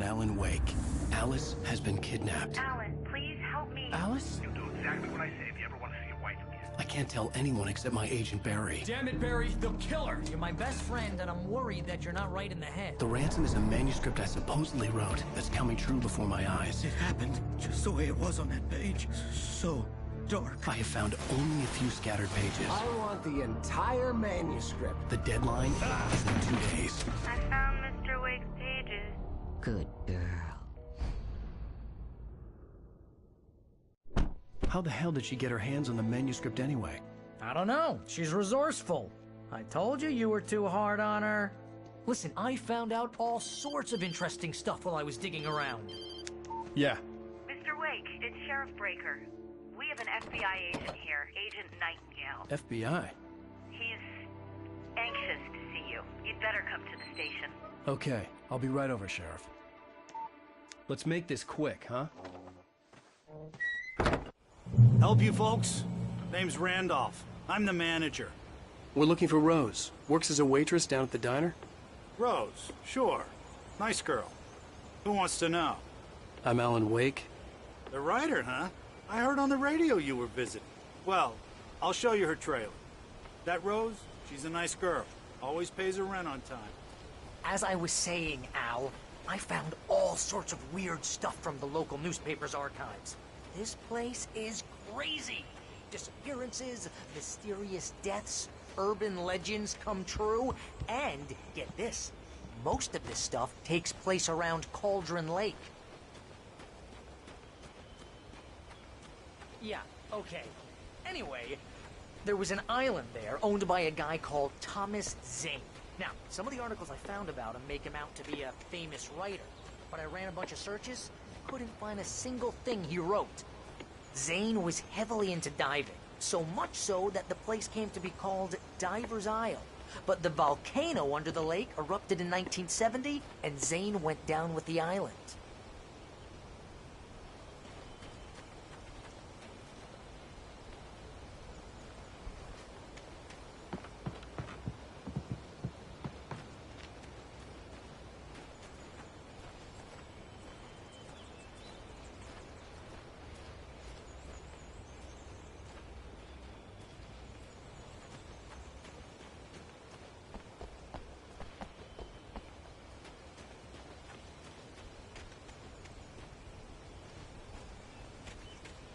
Alan Wake. Alice has been kidnapped. Alan, please help me. Alice? You'll do exactly what I say if you ever want to see your wife again. I can't tell anyone except my agent Barry. Damn it, Barry, they'll kill her! You're my best friend, and I'm worried that you're not right in the head. The ransom is a manuscript I supposedly wrote that's coming true before my eyes. It happened just the way it was on that page. So dark. I have found only a few scattered pages. I want the entire manuscript. The deadline is in 2 days. I found Mr. Wake's pages. Good girl. How the hell did she get her hands on the manuscript anyway? I don't know. She's resourceful. I told you you were too hard on her. Listen, I found out all sorts of interesting stuff while I was digging around. Yeah. Mr. Wake, it's Sheriff Breaker. We have an FBI agent here, Agent Nightingale. FBI? He's anxious to see you. You'd better come to the station. Okay, I'll be right over, Sheriff. Let's make this quick, huh? Help you folks? Name's Randolph. I'm the manager. We're looking for Rose. Works as a waitress down at the diner. Rose, sure. Nice girl. Who wants to know? I'm Alan Wake. The writer, huh? I heard on the radio you were visiting. Well, I'll show you her trailer. That Rose, she's a nice girl. Always pays her rent on time. As I was saying, Al, I found all sorts of weird stuff from the local newspaper's archives. This place is crazy. Disappearances, mysterious deaths, urban legends come true, and, get this, most of this stuff takes place around Cauldron Lake. Yeah, okay. Anyway, there was an island there owned by a guy called Thomas Zane. Now, some of the articles I found about him make him out to be a famous writer, but I ran a bunch of searches, couldn't find a single thing he wrote. Zane was heavily into diving, so much so that the place came to be called Diver's Isle. But the volcano under the lake erupted in 1970, and Zane went down with the island.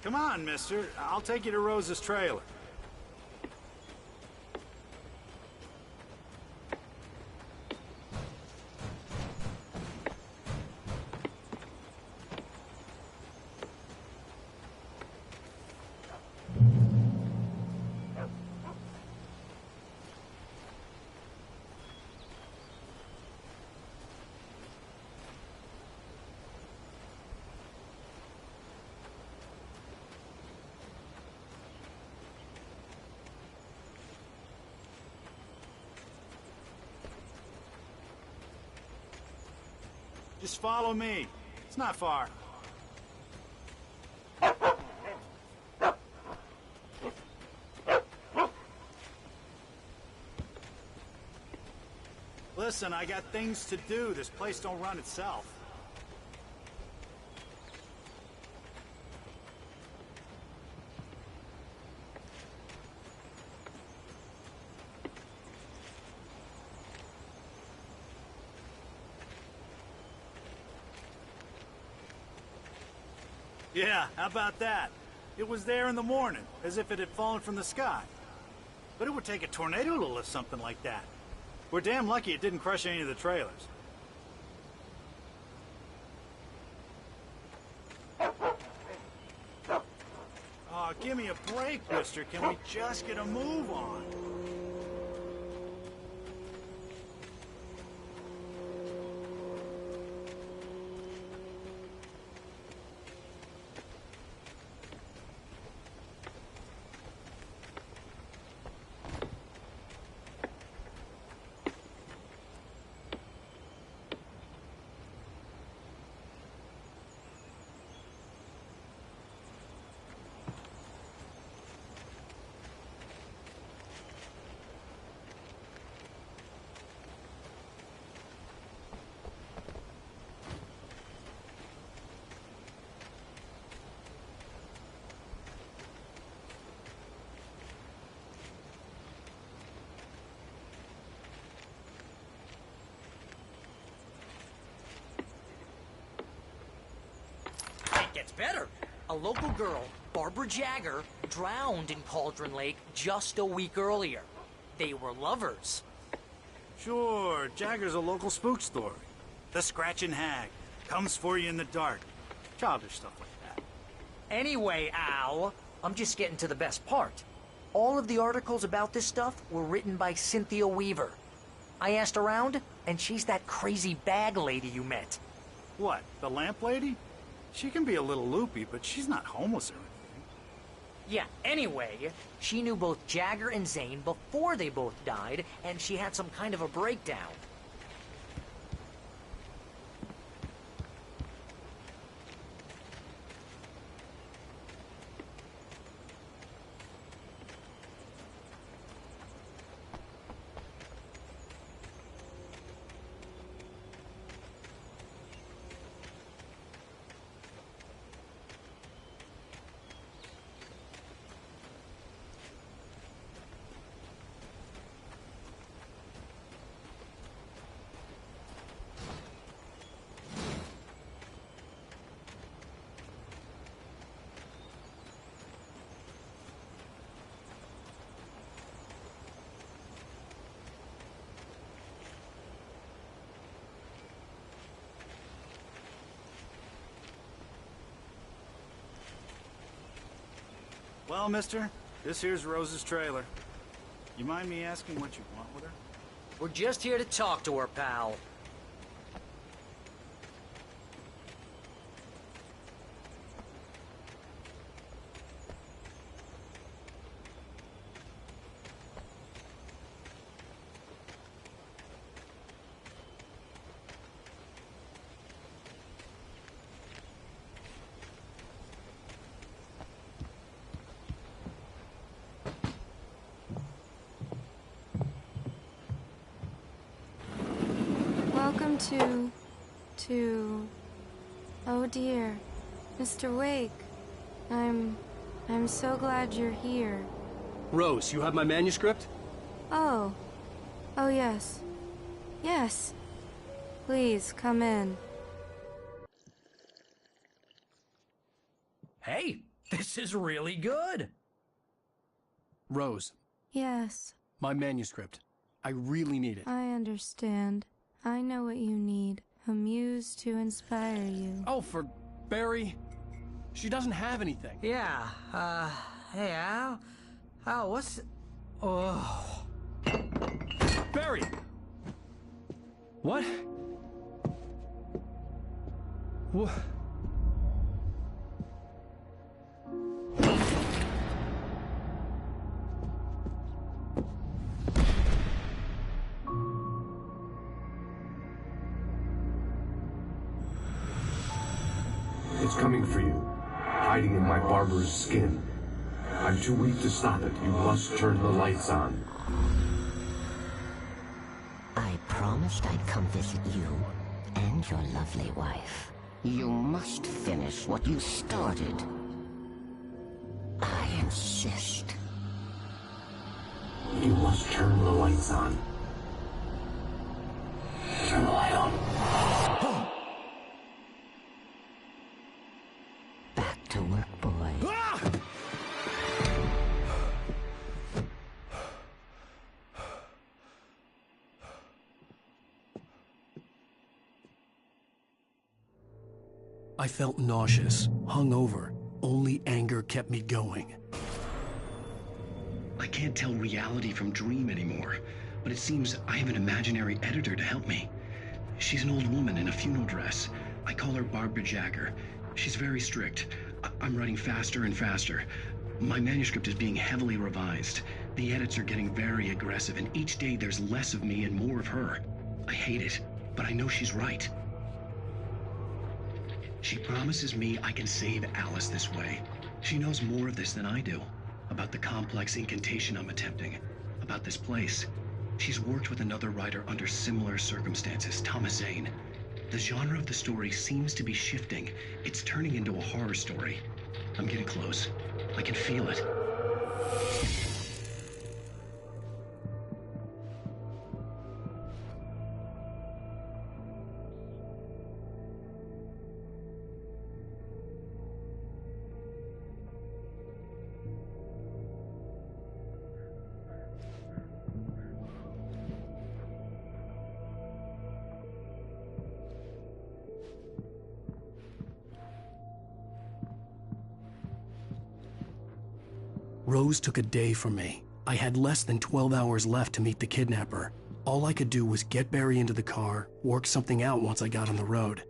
Come on, mister. I'll take you to Rose's trailer. Just follow me. It's not far. Listen, I got things to do. This place don't run itself. Yeah, how about that? It was there in the morning, as if it had fallen from the sky. But it would take a tornado to lift something like that. We're damn lucky it didn't crush any of the trailers. Oh, give me a break, mister. Can we just get a move on? gets better. A local girl, Barbara Jagger, drowned in Cauldron Lake just a week earlier. They were lovers. Sure, Jagger's a local spook story. The Scratching Hag. Comes for you in the dark. Childish stuff like that. Anyway, Al, I'm just getting to the best part. All of the articles about this stuff were written by Cynthia Weaver. I asked around, and she's that crazy bag lady you met. What, the lamp lady? She can be a little loopy, but she's not homeless or anything. Yeah, anyway, she knew both Jagger and Zane before they both died, and she had some kind of a breakdown. Well, mister, this here's Rose's trailer. You mind me asking what you want with her? We're just here to talk to her, pal. Welcome oh dear, Mr. Wake. I'm so glad you're here. Rose, you have my manuscript? Oh yes. Yes. Please, come in. Hey, this is really good. Rose, Yes, my manuscript. I really need it. I understand. I know what you need. A muse to inspire you. Oh, for Barry? She doesn't have anything. Yeah, hey, Al? Al, what's... Oh... Barry! What? What? It's coming for you, hiding in my barber's skin. I'm too weak to stop it. You must turn the lights on. I promised I'd come visit you and your lovely wife. You must finish what you started. I insist. You must turn the lights on. Turn the light on. Back to work, boy. I felt nauseous, hungover. Only anger kept me going. I can't tell reality from dream anymore, but it seems I have an imaginary editor to help me. She's an old woman in a funeral dress. I call her Barbara Jagger. She's very strict. I'm writing faster and faster. My manuscript is being heavily revised. The edits are getting very aggressive, and each day there's less of me and more of her. I hate it, but I know she's right. She promises me I can save Alice this way. She knows more of this than I do. About the complex incantation I'm attempting. About this place. She's worked with another writer under similar circumstances, Thomas Zane. The genre of the story seems to be shifting. It's turning into a horror story. I'm getting close. I can feel it. Rose took a day from me. I had less than 12 hours left to meet the kidnapper. All I could do was get Barry into the car, work something out once I got on the road.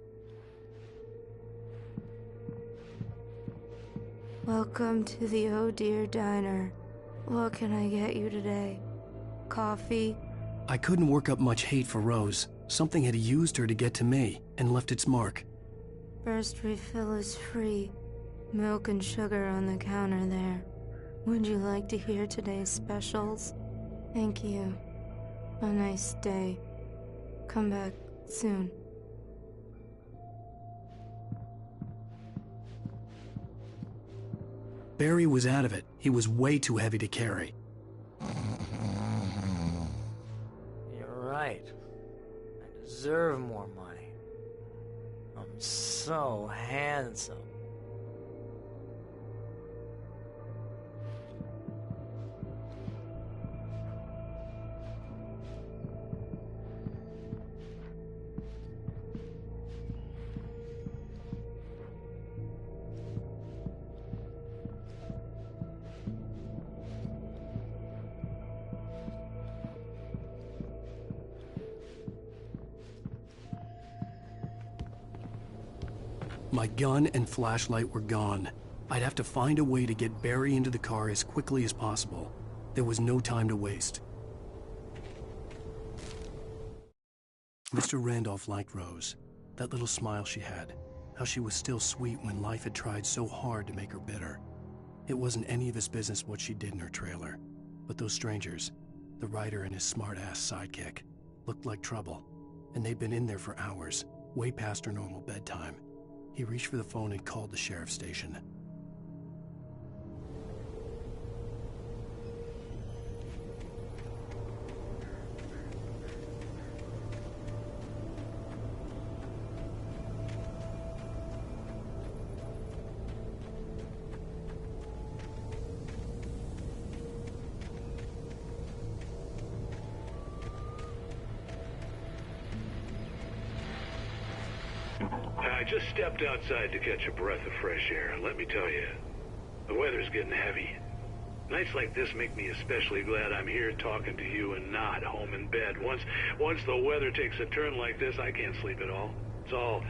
Welcome to the Oh Dear Diner. What can I get you today? Coffee? I couldn't work up much hate for Rose. Something had used her to get to me and left its mark. First refill is free. Milk and sugar on the counter there. Would you like to hear today's specials? Thank you. A nice day. Come back soon. Barry was out of it. He was way too heavy to carry. You're right. I deserve more money. I'm so handsome. My gun and flashlight were gone. I'd have to find a way to get Barry into the car as quickly as possible. There was no time to waste. Mr. Randolph liked Rose. That little smile she had. How she was still sweet when life had tried so hard to make her bitter. It wasn't any of his business what she did in her trailer. But those strangers, the writer and his smart-ass sidekick, looked like trouble. And they'd been in there for hours, way past her normal bedtime. He reached for the phone and called the sheriff's station. I just stepped outside to catch a breath of fresh air. Let me tell you, the weather's getting heavy. Nights like this make me especially glad I'm here talking to you and not home in bed. Once the weather takes a turn like this, I can't sleep at all. It's all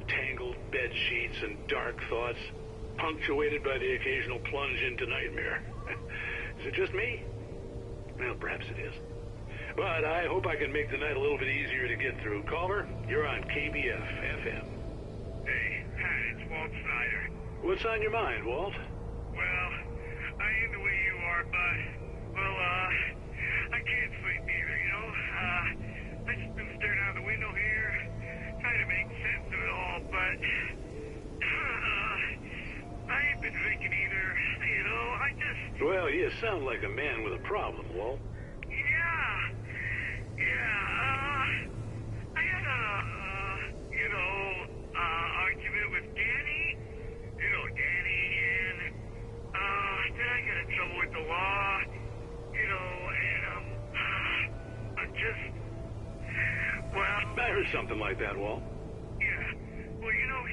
tangled bed sheets and dark thoughts, punctuated by the occasional plunge into nightmare. Is it just me? Well, perhaps it is. But I hope I can make the night a little bit easier to get through. Caller, you're on KBF FM. Hey, it's Walt Snyder. What's on your mind, Walt? Well, I ain't the way you are, but, I can't sleep either, you know? I just been staring out the window here, trying to make sense of it all, but, I ain't been drinking either, you know? I just... Well, you sound like a man with a problem, Walt. I had argument with Danny. You know Danny, and, then I got in trouble with the law, you know, and, I'm just, well... I heard something like that, Walt. Yeah, well, you know,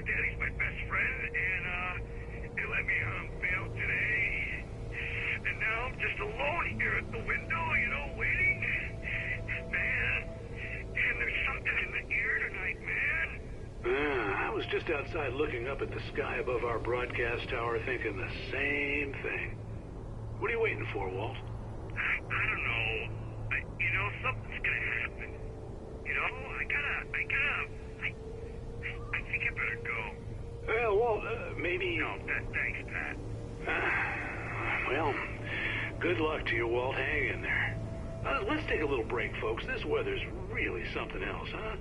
Danny's my best friend, and, he let me on bail today, and now I'm just alone here at the window, you know, waiting. Man, and there's something in the air tonight, man. I was just outside looking up at the sky above our broadcast tower thinking the same thing. What are you waiting for, Walt? I don't know. You know, something's gonna happen. You know, I think I better go. Well, Walt, maybe... No, thanks, Pat. Well, good luck to you, Walt. Hang in there. Let's take a little break, folks. This weather's really something else, huh?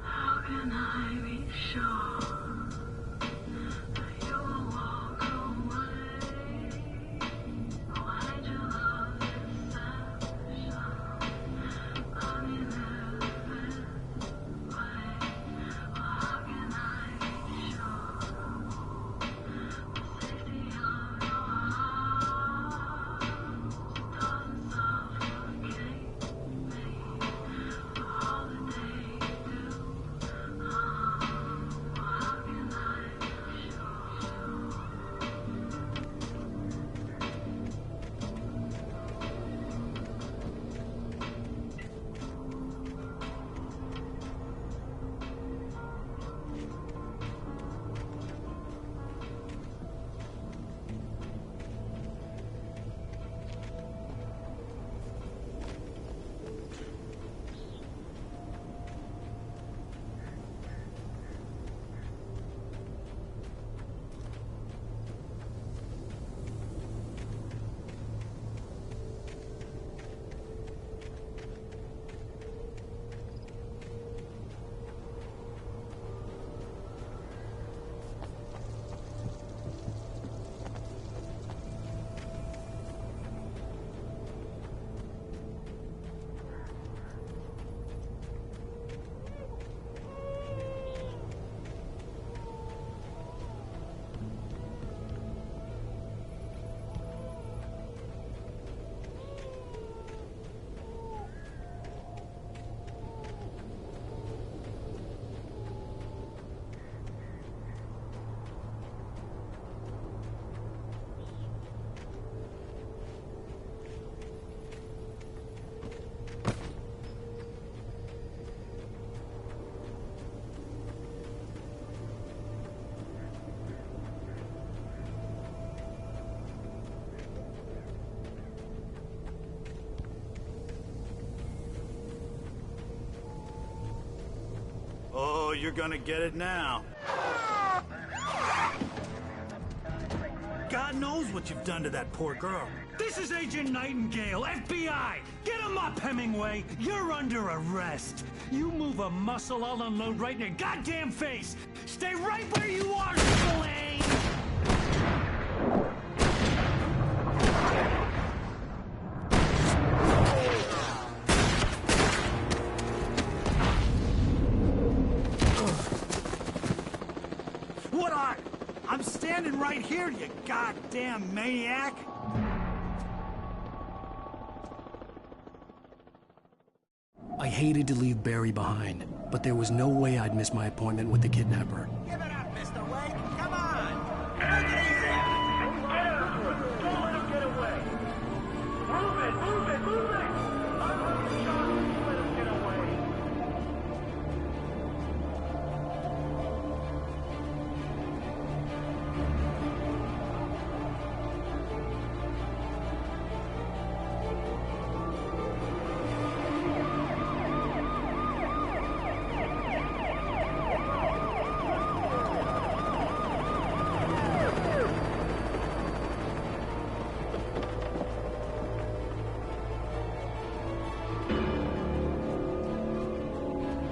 How can I be sure that you will walk away? Why do love deception? I mean, way. How can I be sure the safety of your heart doesn't suffocate me for all the day you do? you're gonna get it now. God knows what you've done to that poor girl. This is Agent Nightingale, FBI! Get him up, Hemingway! You're under arrest! You move a muscle, I'll unload right in your goddamn face! Stay right where you are, Spillane! What are? I'm standing right here, you goddamn maniac! I hated to leave Barry behind, but there was no way I'd miss my appointment with the kidnapper. Give it up, Mr. Wake. Come on. Take it easy. Don't let him get away. Move it, move it, move it! I'm on the shot. Don't let him get away.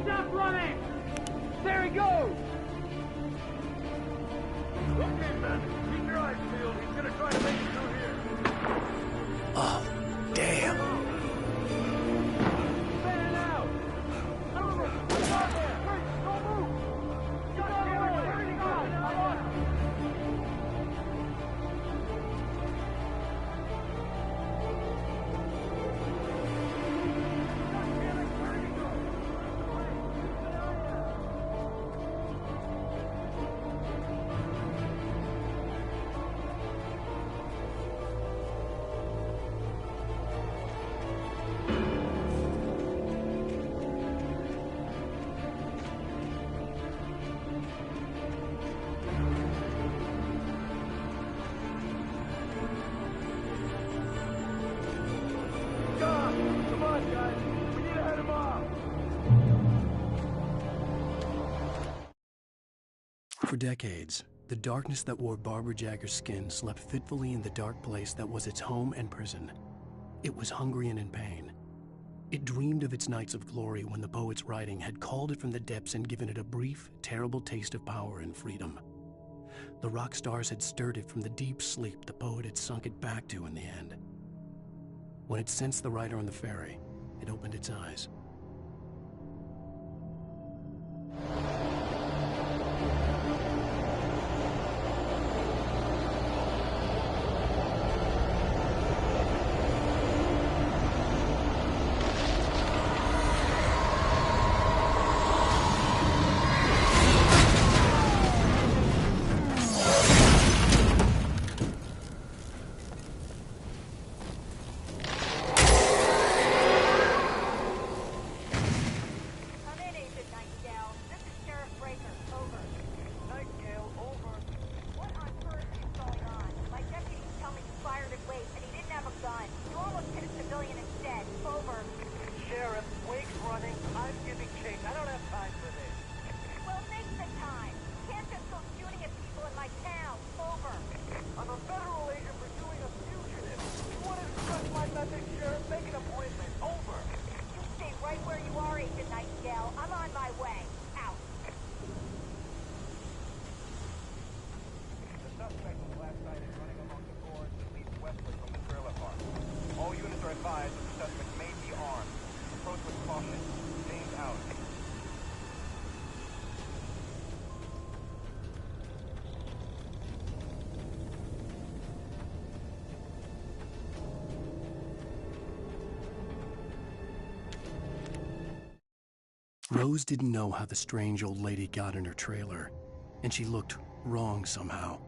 Stop running! There he goes! Okay, man. Keep your eyes peeled. He's gonna try to make it through here. Oh, damn. Fan out! Move it! Come on there! Hurry! Don't move! Got everywhere! Where did he go? I'm on him! Come on, guys! We need to head him off! For decades, the darkness that wore Barbara Jagger's skin slept fitfully in the dark place that was its home and prison. It was hungry and in pain. It dreamed of its nights of glory when the poet's writing had called it from the depths and given it a brief, terrible taste of power and freedom. The rock stars had stirred it from the deep sleep the poet had sunk it back to in the end. When it sensed the writer on the ferry, it opened its eyes. Come in, Agent Nightingale. This is Sheriff Breaker. Over. Nightingale, over. What on earth is going on? My deputies tell me you fired at Wake and he didn't have a gun. You almost hit a civilian instead. Over. Sheriff, Wake's running. I'm giving chase. I don't have time for this. Well, make the time. You can't just go shooting at people in my town. Over. I'm a federal agent pursuing a fugitive. You want to discuss my message, Sheriff? Make an appointment. Over. You stay right where you are, Agent Nightingale. I'm on my way. Out. The suspect was last sighted running along the gorge that leads westward from the trailer park. All units are advised that the suspect may be armed. Approach with caution. James out. Rose didn't know how the strange old lady got in her trailer, and she looked wrong somehow.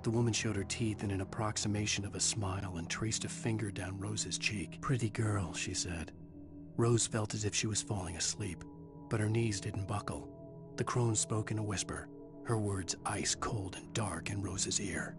The woman showed her teeth in an approximation of a smile and traced a finger down Rose's cheek. "Pretty girl," she said. Rose felt as if she was falling asleep, but her knees didn't buckle. The crone spoke in a whisper, her words ice cold and dark in Rose's ear.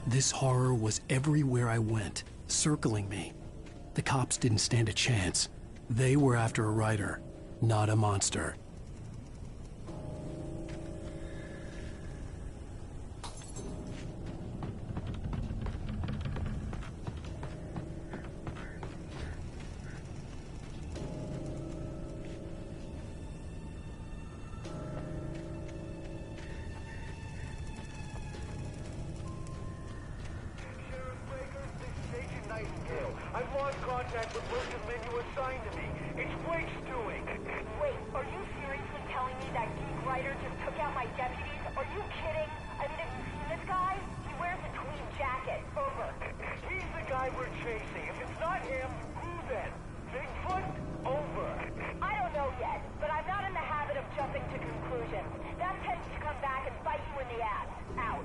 This horror was everywhere I went, circling me. The cops didn't stand a chance. They were after a writer, not a monster. I've lost contact with most of the men you assigned to me. It's Blake's doing. Wait, are you seriously telling me that geek writer just took out my deputies? Are you kidding? I mean, have you seen this guy? He wears a tweed jacket. Over. He's the guy we're chasing. If it's not him, who then? Bigfoot? Over. I don't know yet, but I'm not in the habit of jumping to conclusions. That tends to come back and bite you in the ass. Out.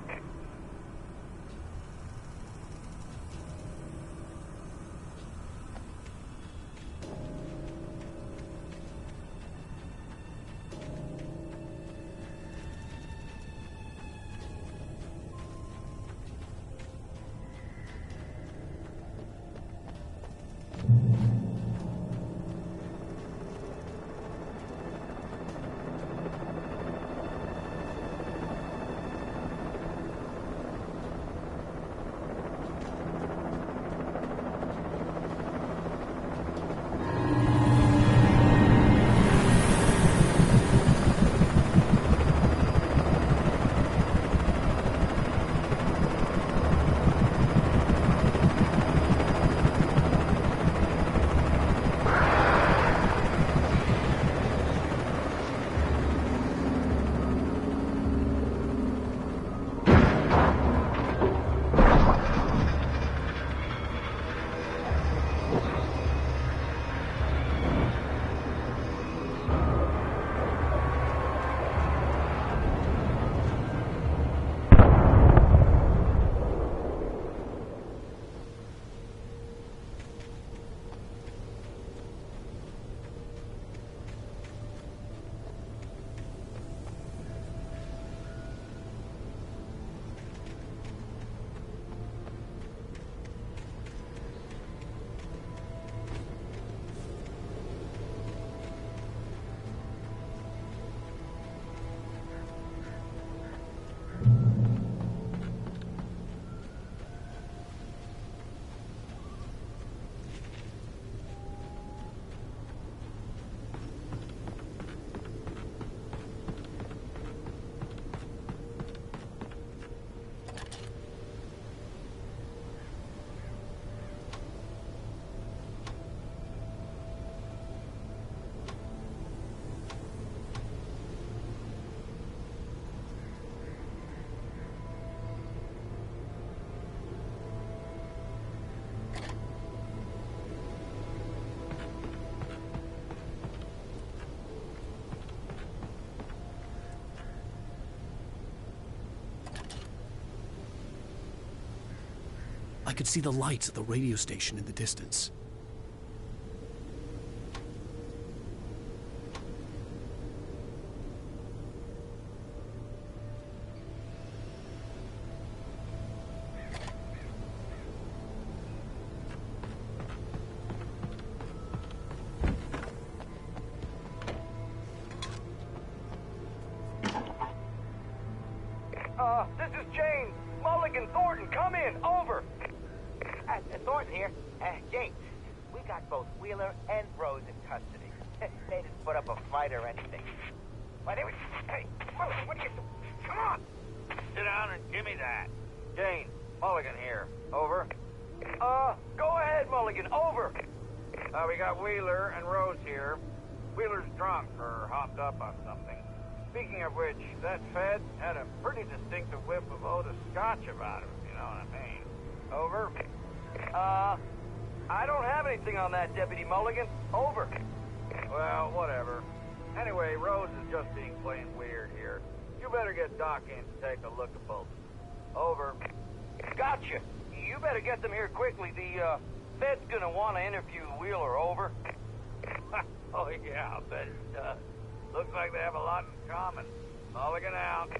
I could see the lights of the radio station in the distance. This is Jane. Mulligan, Thornton, come in. Over. Thornton here. Jane, we got both Wheeler and Rose in custody. They didn't put up a fight or anything. But they were... Hey, Mulligan, what are you doing? Come on! Sit down and give me that. Jane, Mulligan here. Over. Go ahead, Mulligan. Over. We got Wheeler and Rose here. Wheeler's drunk or hopped up on something. Speaking of which, that Fed had a pretty distinctive whiff of Otis Scotch about him, you know what I mean. Over. I don't have anything on that, Deputy Mulligan. Over. Well, whatever. Anyway, Rose is just being plain weird here. You better get Doc in to take a look at both. Over. Gotcha. You better get them here quickly. The, Fed's gonna want to interview Wheeler. Over. Oh, yeah, I'll bet it does. Looks like they have a lot in common. Mulligan out.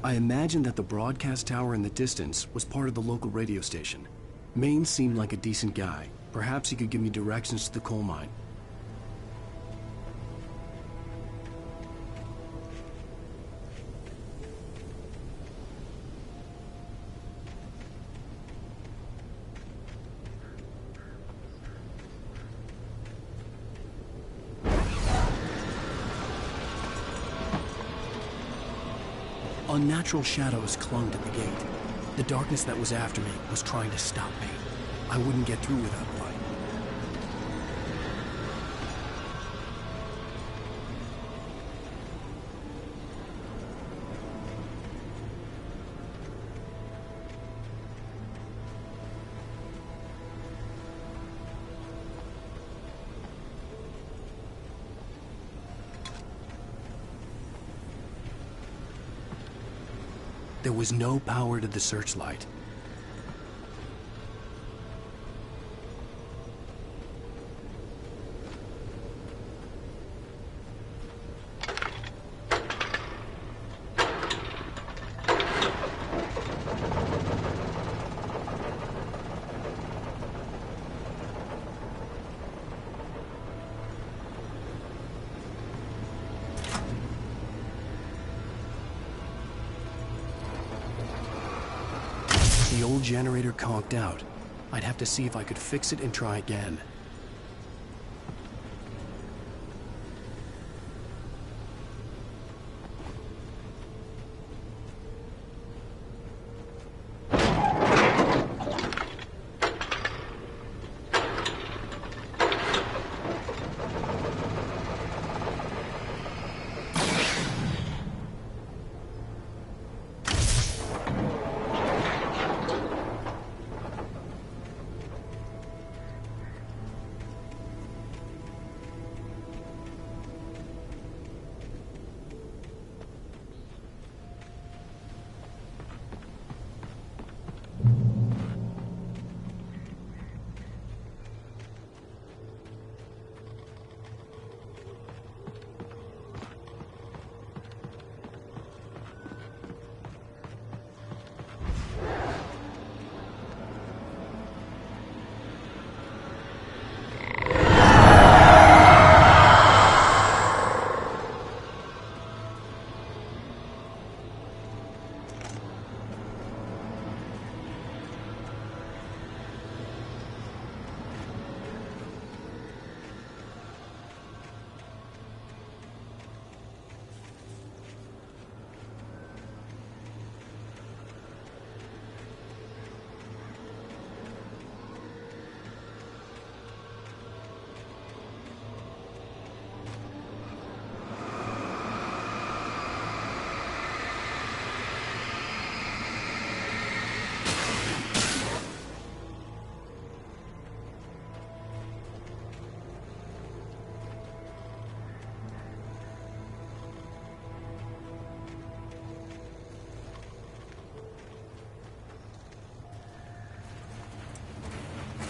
I imagined that the broadcast tower in the distance was part of the local radio station. Maine seemed like a decent guy. Perhaps he could give me directions to the coal mine. Unnatural shadows clung to the gate. The darkness that was after me was trying to stop me. I wouldn't get through without light. There was no power to the searchlight. The old generator conked out. I'd have to see if I could fix it and try again.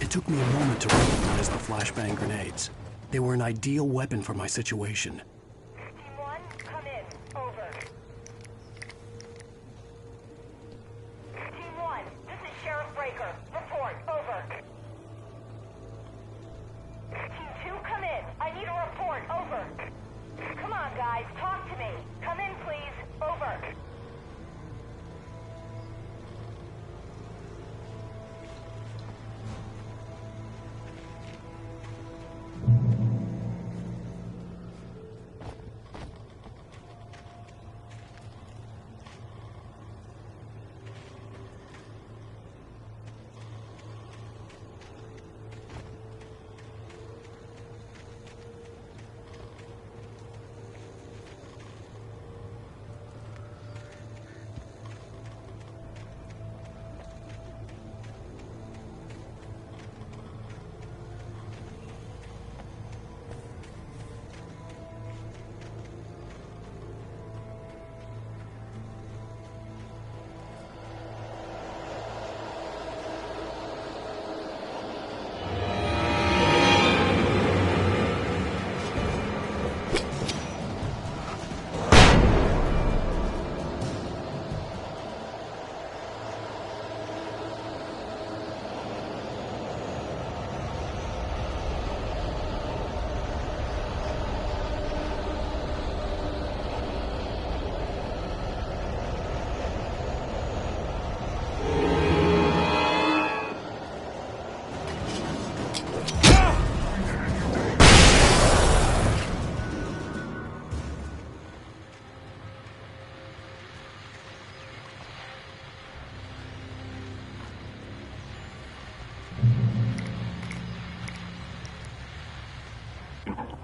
It took me a moment to recognize the flashbang grenades. They were an ideal weapon for my situation. Team 1, come in. Over. Team 1, this is Sheriff Breaker. Report. Over. Team 2, come in. I need a report. Over. Come on, guys. Talk to me. Come in, please. Over.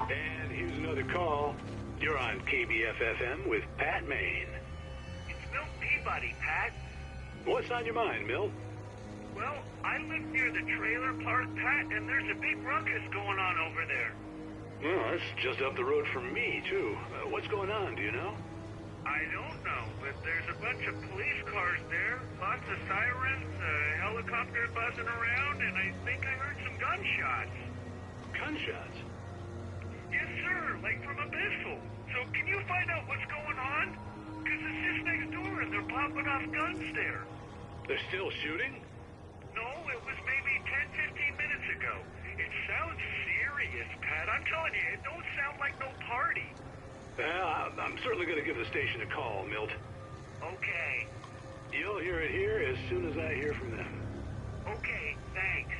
And here's another call. You're on KBF-FM with Pat Maine. It's Milt Peabody, Pat. What's on your mind, Milt? Well, I live near the trailer park, Pat, and there's a big ruckus going on over there. Well, that's just up the road from me, too. What's going on, do you know? I don't know, but there's a bunch of police cars there, lots of sirens, a helicopter buzzing around, and I think I heard some gunshots. Gunshots? Yes, sir, like from a pistol. So can you find out what's going on? Because it's just next door and they're popping off guns there. They're still shooting? No, it was maybe 10, 15 minutes ago. It sounds serious, Pat. I'm telling you, it don't sound like no party. Well, I'm certainly going to give the station a call, Milt. Okay. You'll hear it here as soon as I hear from them. Okay, thanks.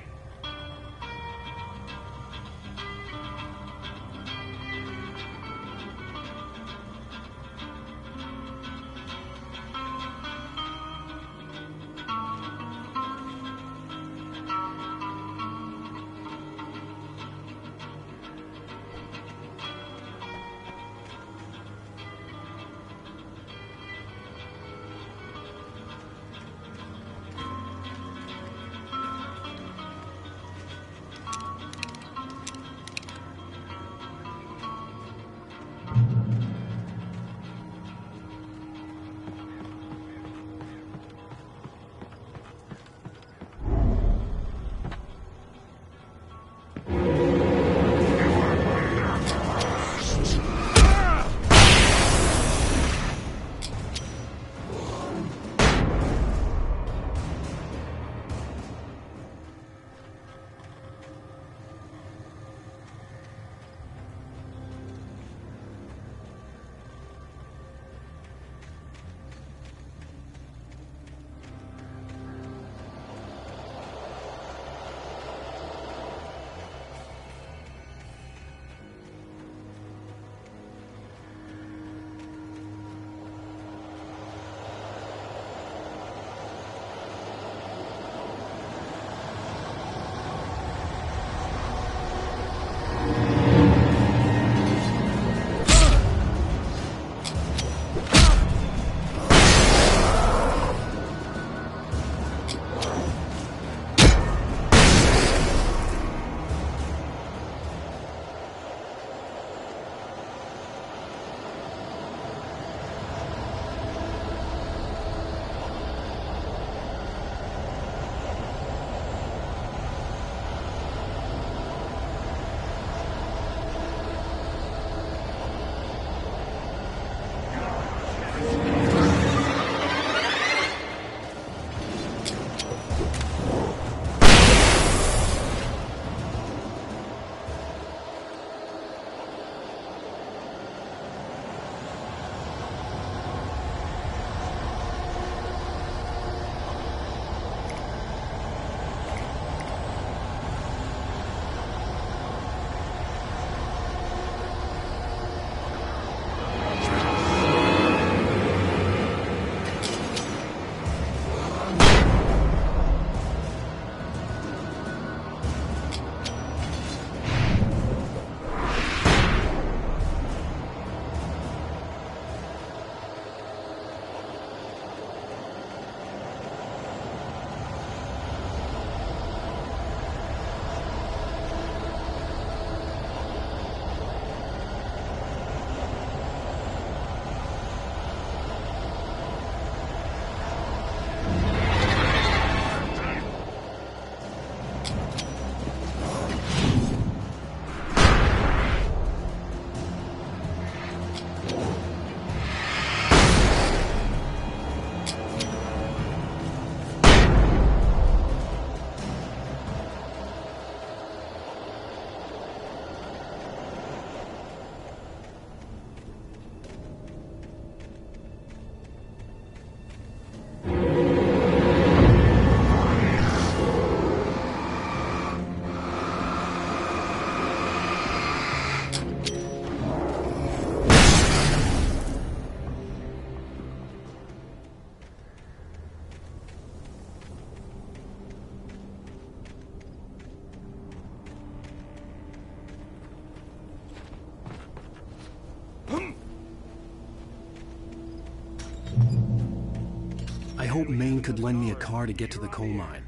hoped Maine could lend me a car to get to the coal mine.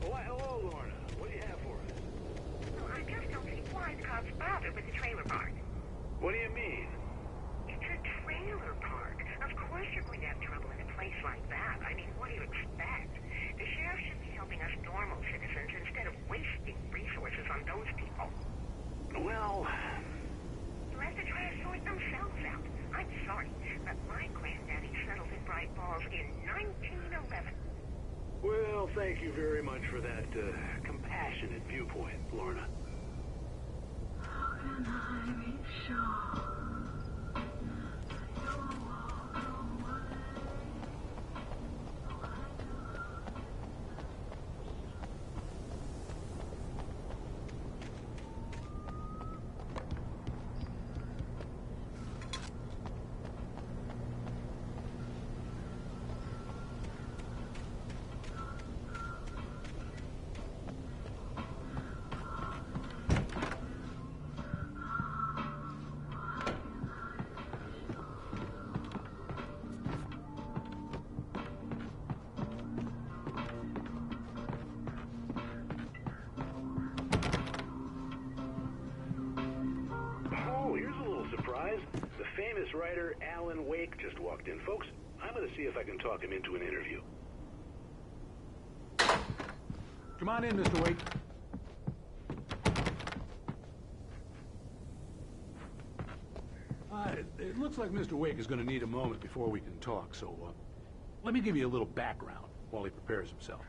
Hello, Lorna. What do you have for us? Well, I just don't see why the cops bother with the trailer park. What do you mean? It's a trailer park. Of course you're going to have trouble in a place like that. I mean, what do you expect? The sheriff should be helping us normal citizens instead of wasting resources on those people. Well, You'll have to try to sort themselves out. I'm sorry, but my granddaddy settled in Bright Falls in 1911. well, thank you very much for that compassionate viewpoint, Lorna. How can I be sure you'll walk away? Oh, here's a little surprise. The famous writer Alan Wake just walked in. Folks, I'm going to see if I can talk him into an interview. Come on in, Mr. Wake. It looks like Mr. Wake is going to need a moment before we can talk, so let me give you a little background while he prepares himself.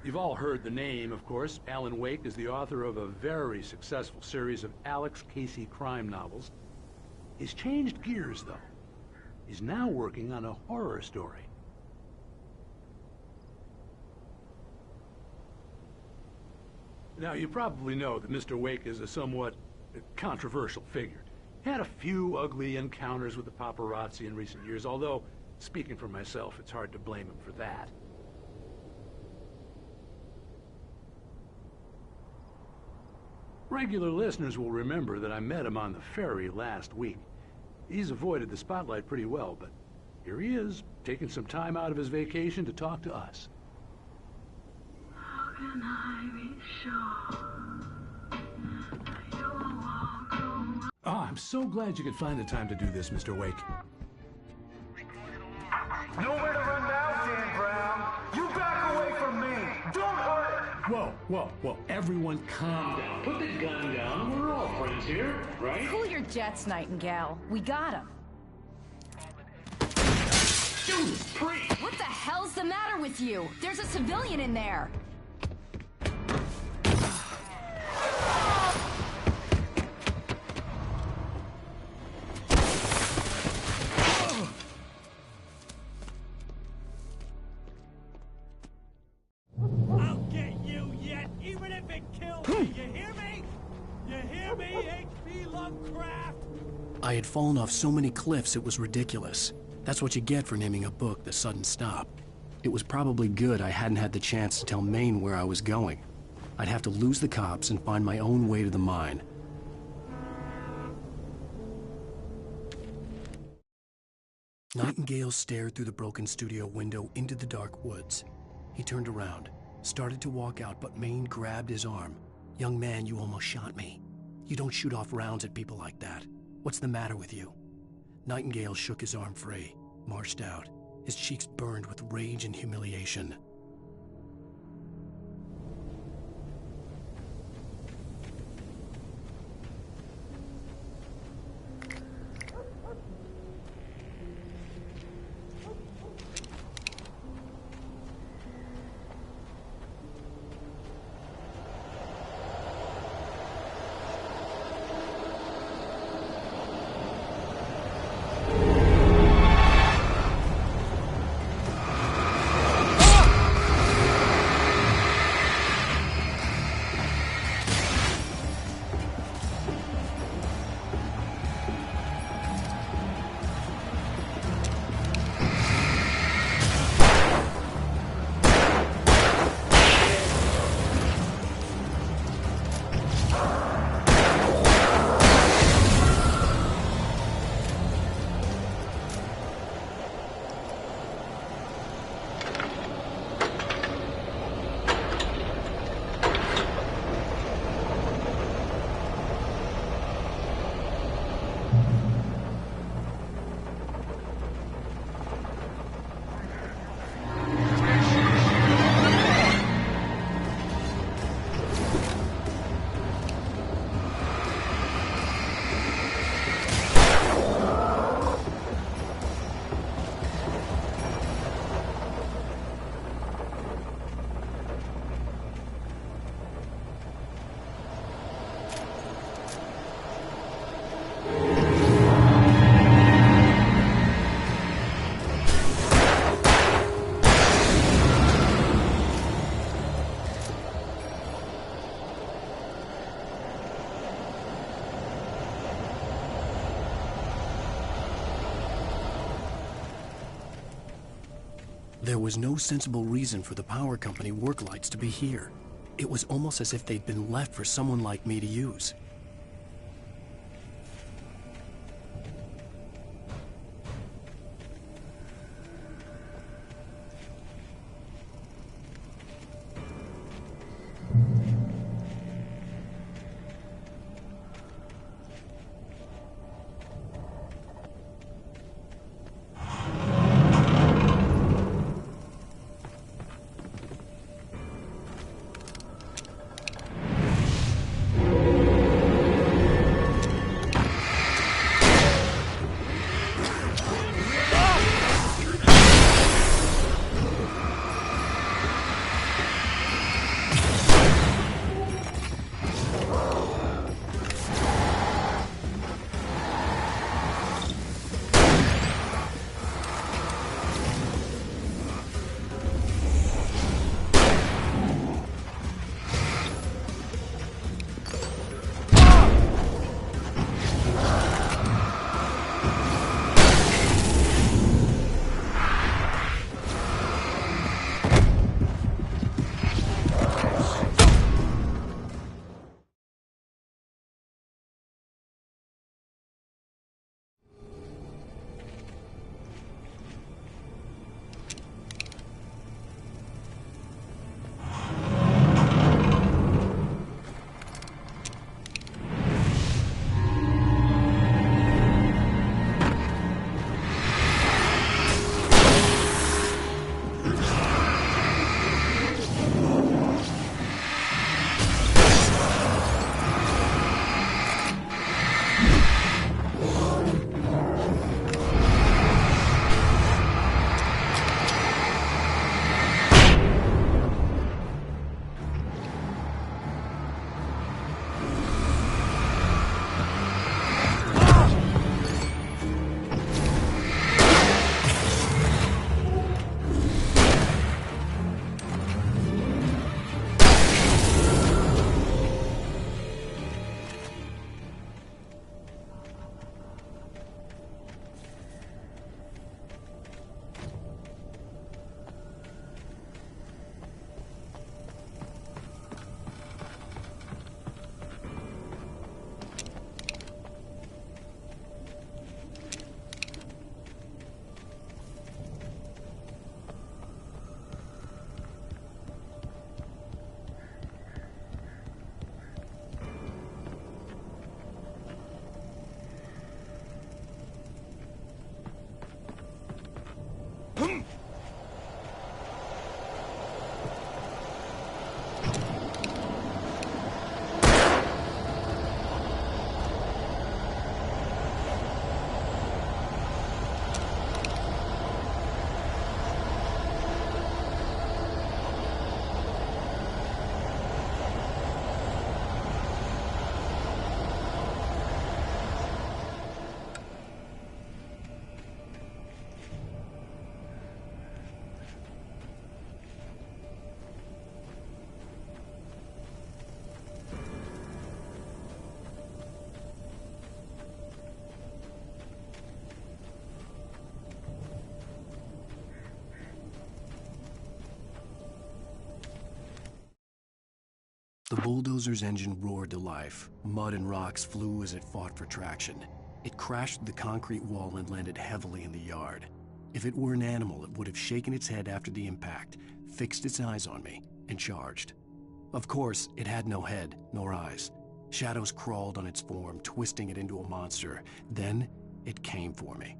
You've all heard the name, of course. Alan Wake is the author of a very successful series of Alex Casey crime novels. He's changed gears, though. He's now working on a horror story. Now, you probably know that Mr. Wake is a somewhat controversial figure. Had a few ugly encounters with the paparazzi in recent years, although, speaking for myself, it's hard to blame him for that. Regular listeners will remember that I met him on the ferry last week. He's avoided the spotlight pretty well, but here he is, taking some time out of his vacation to talk to us. How can I be sure you'll walk away? Ah, I'm so glad you could find the time to do this, Mr. Wake. Nowhere to run now, Dan Brown. You back away from me. Don't hurt. Whoa. Everyone calm down. Put the gun down. We're all friends here, right? Cool your jets, Nightingale. We got him. Judas Priest! What the hell's the matter with you? There's a civilian in there. I'll get you yet, even if it kills me. You hear me? You hear me, H.P. Lovecraft? I had fallen off so many cliffs it was ridiculous. That's what you get for naming a book The Sudden Stop. It was probably good I hadn't had the chance to tell Maine where I was going. I'd have to lose the cops and find my own way to the mine. Nightingale stared through the broken studio window into the dark woods. He turned around, started to walk out, but Maine grabbed his arm. "Young man, you almost shot me. You don't shoot off rounds at people like that. What's the matter with you?" Nightingale shook his arm free, marched out. His cheeks burned with rage and humiliation. There was no sensible reason for the power company work lights to be here. It was almost as if they'd been left for someone like me to use. The bulldozer's engine roared to life. Mud and rocks flew as it fought for traction. It crashed through the concrete wall and landed heavily in the yard. If it were an animal, it would have shaken its head after the impact, fixed its eyes on me, and charged. Of course, it had no head, nor eyes. Shadows crawled on its form, twisting it into a monster. Then, it came for me.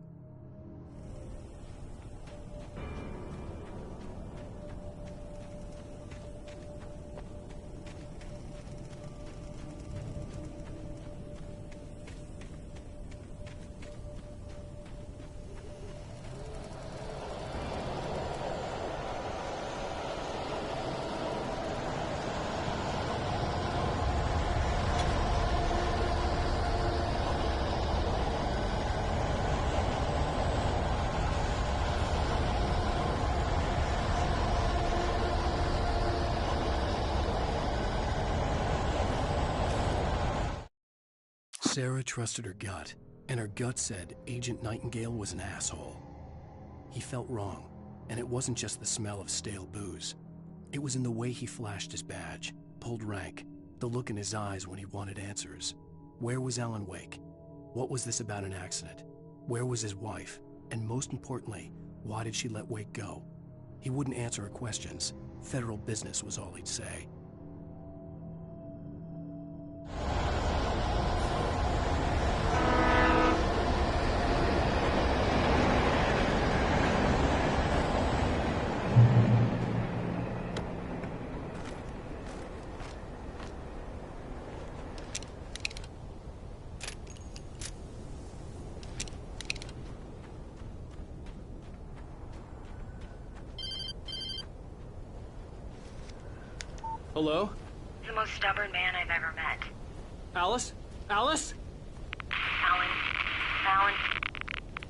Sarah trusted her gut, and her gut said Agent Nightingale was an asshole. He felt wrong. And it wasn't just the smell of stale booze. It was in the way he flashed his badge, pulled rank, the look in his eyes when he wanted answers. Where was Alan Wake? What was this about an accident? Where was his wife? And most importantly, why did she let Wake go? He wouldn't answer her questions. Federal business was all he'd say. Hello? The most stubborn man I've ever met. Alice? Alice? Alan,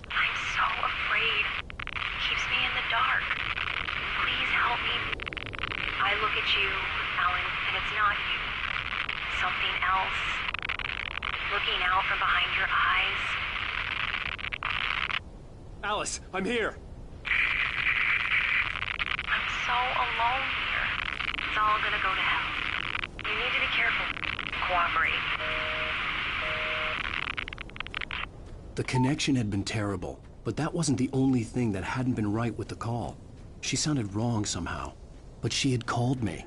I'm so afraid. He keeps me in the dark. Please help me. I look at you, Alan, and it's not you. Something else. Looking out from behind your eyes. Alice, I'm here. I'm so alone here. It's all gonna go to hell. You need to be careful. Cooperate. The connection had been terrible, but that wasn't the only thing that hadn't been right with the call. She sounded wrong somehow, but she had called me.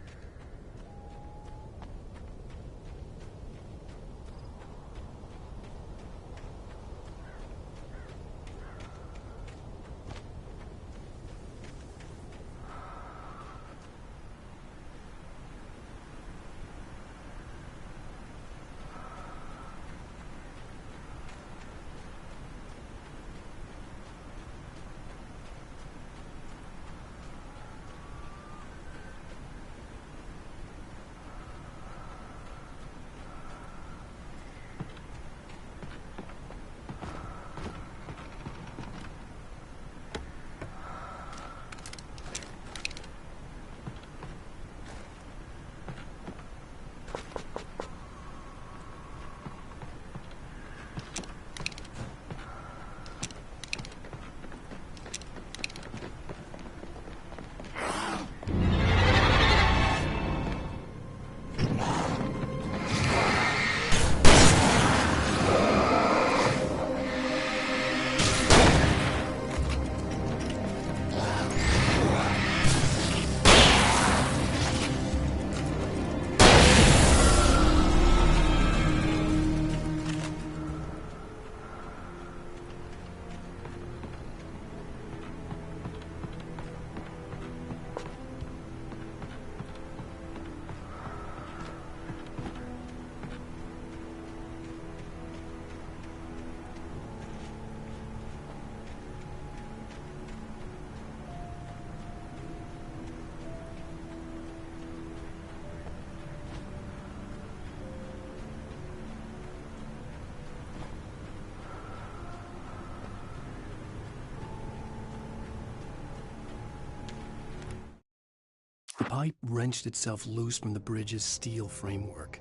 The pipe wrenched itself loose from the bridge's steel framework.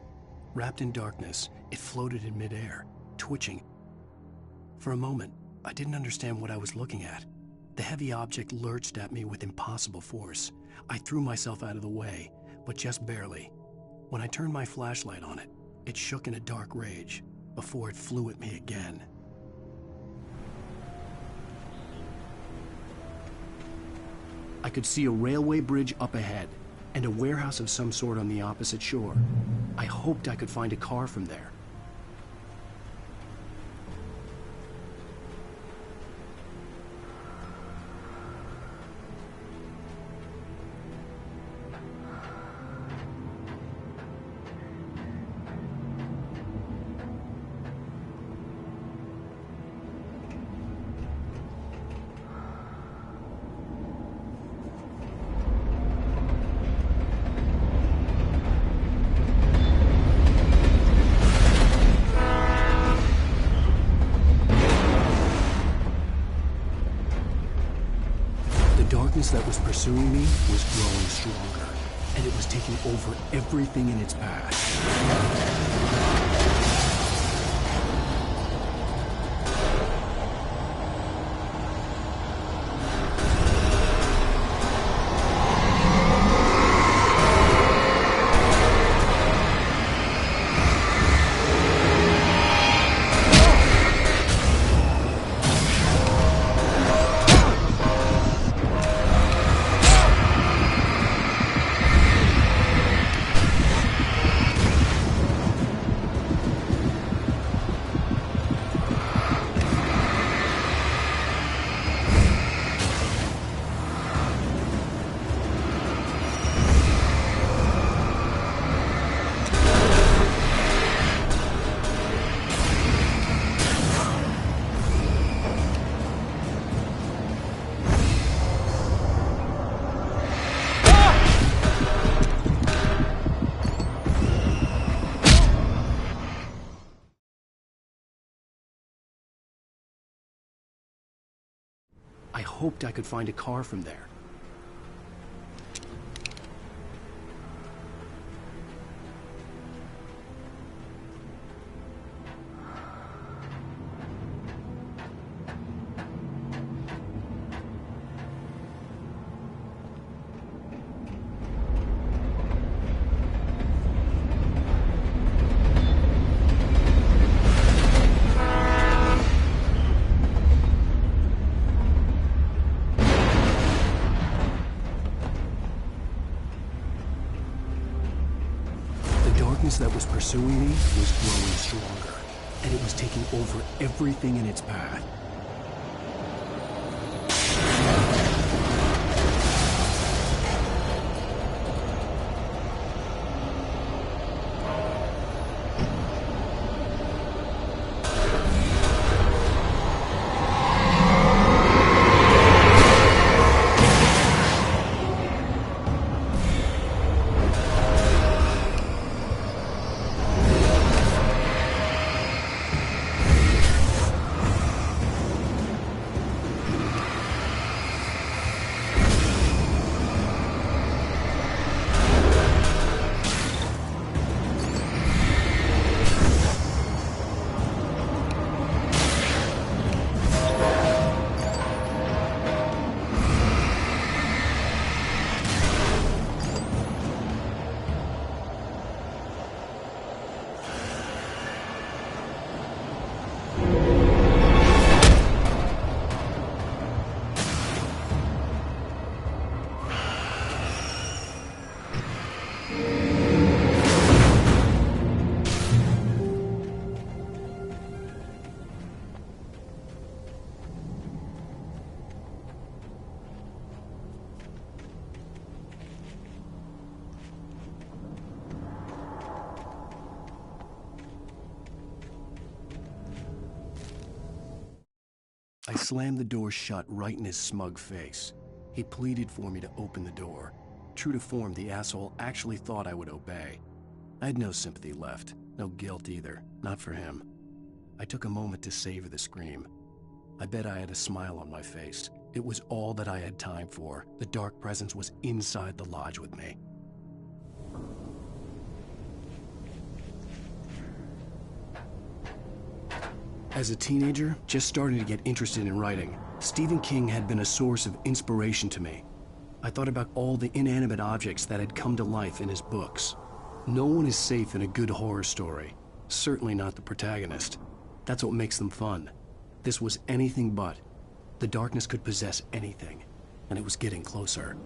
Wrapped in darkness, it floated in midair, twitching. For a moment, I didn't understand what I was looking at. The heavy object lurched at me with impossible force. I threw myself out of the way, but just barely. When I turned my flashlight on it, it shook in a dark rage before it flew at me again. I could see a railway bridge up ahead and a warehouse of some sort on the opposite shore. I hoped I could find a car from there. The darkness that was pursuing me was growing stronger, and it was taking over everything in its path. hoped I could find a car from there. That was pursuing me was growing stronger, and it was taking over everything in its path. I slammed the door shut right in his smug face. He pleaded for me to open the door. True to form, the asshole actually thought I would obey. I had no sympathy left, no guilt either, not for him. I took a moment to savor the scream. I bet I had a smile on my face. It was all that I had time for. The dark presence was inside the lodge with me. As a teenager, just starting to get interested in writing, Stephen King had been a source of inspiration to me. I thought about all the inanimate objects that had come to life in his books. No one is safe in a good horror story. Certainly not the protagonist. That's what makes them fun. This was anything but. The darkness could possess anything, and it was getting closer.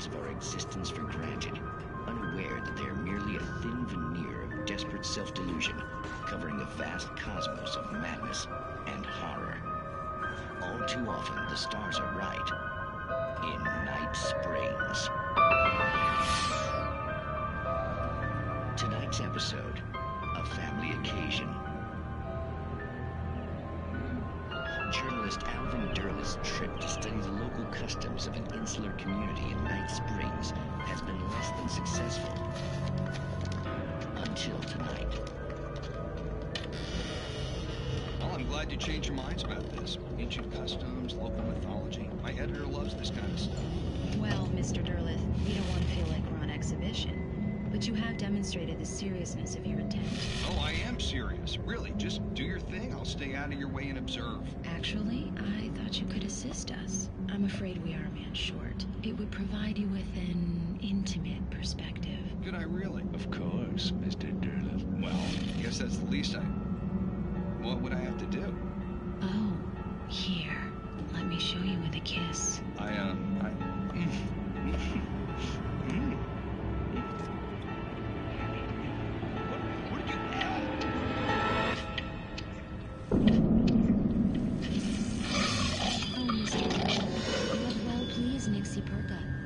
facts of our existence for granted, unaware that they are merely a thin veneer of desperate self-delusion, covering a vast cosmos of madness and horror. All too often, the stars are right. In Night Springs. Tonight's episode, A Family Occasion. Journalist Alvin Durl's trip to study the local customs of an insular community in Night Springs has been less than successful. Until tonight. Well, I'm glad you changed your minds about this. Ancient customs, local mythology. My editor loves this kind of stuff. Well, Mr. Durlith, we don't want to feel like we're on exhibition. But you have demonstrated the seriousness of your intent. Oh, I am serious. Really, just do your thing. I'll stay out of your way and observe. Actually, I thought you could assist us. I'm afraid we are a man short. It would provide you with an intimate perspective. Could I really? Of course, Mr. Durlith. Well, I guess that's the least I... What would I have to do? Oh, here. Let me show you with a kiss.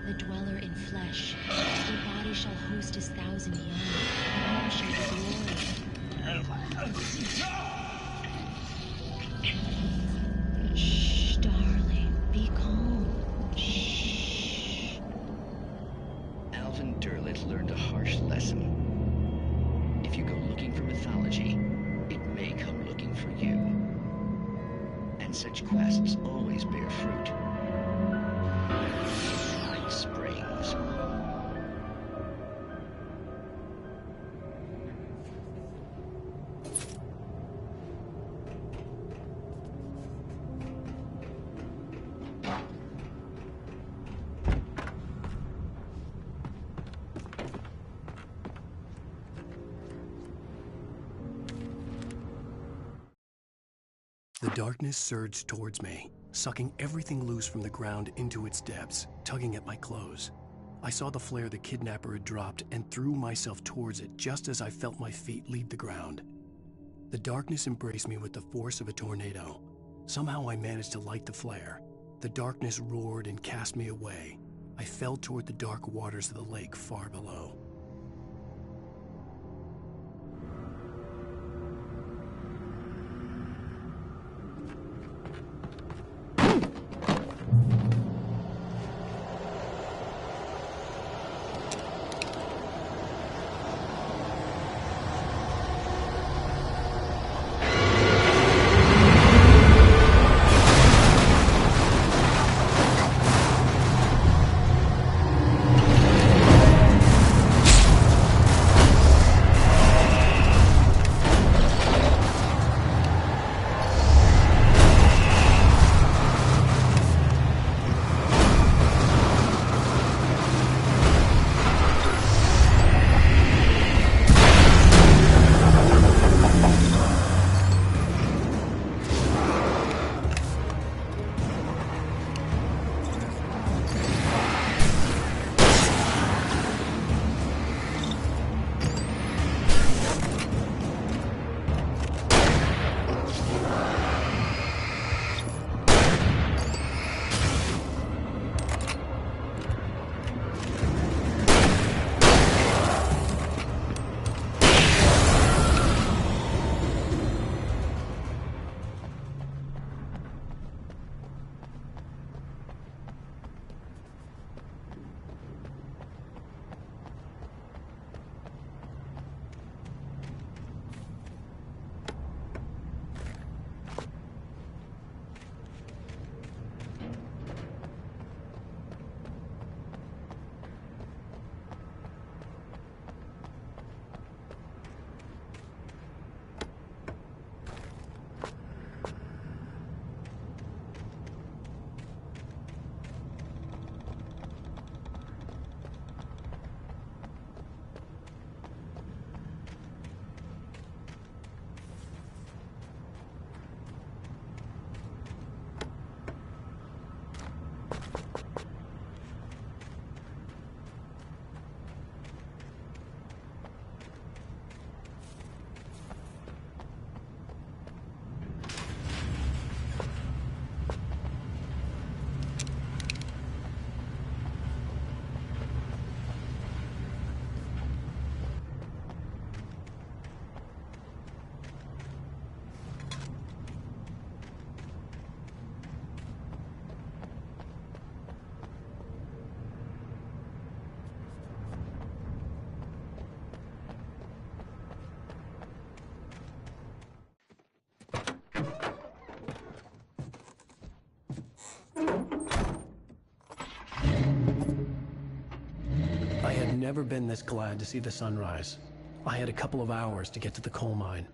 The dweller in flesh. Your body shall host his 1,000 young, and you shall be glory. Shh, darling, be calm. Shh. Alvin Durlith learned a harsh lesson. If you go looking for mythology, it may come looking for you. And such quests always bear fruit. Springs. The darkness surged towards me, sucking everything loose from the ground into its depths, tugging at my clothes. I saw the flare the kidnapper had dropped and threw myself towards it just as I felt my feet leave the ground. The darkness embraced me with the force of a tornado. Somehow I managed to light the flare. The darkness roared and cast me away. I fell toward the dark waters of the lake far below. never been this glad to see the sunrise. I had a couple of hours to get to the coal mine.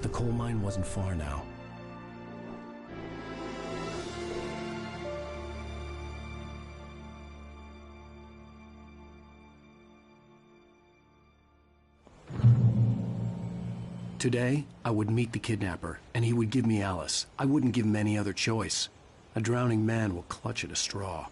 The coal mine wasn't far now. Today, I would meet the kidnapper, and he would give me Alice. I wouldn't give him any other choice. A drowning man will clutch at a straw.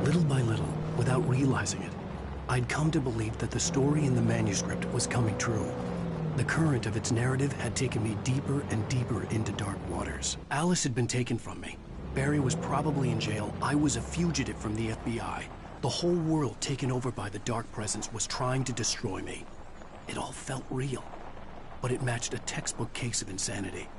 Little by little, without realizing it, I'd come to believe that the story in the manuscript was coming true. The current of its narrative had taken me deeper and deeper into dark waters. Alice had been taken from me. Barry was probably in jail. I was a fugitive from the FBI. The whole world taken over by the dark presence was trying to destroy me. It all felt real, but it matched a textbook case of insanity.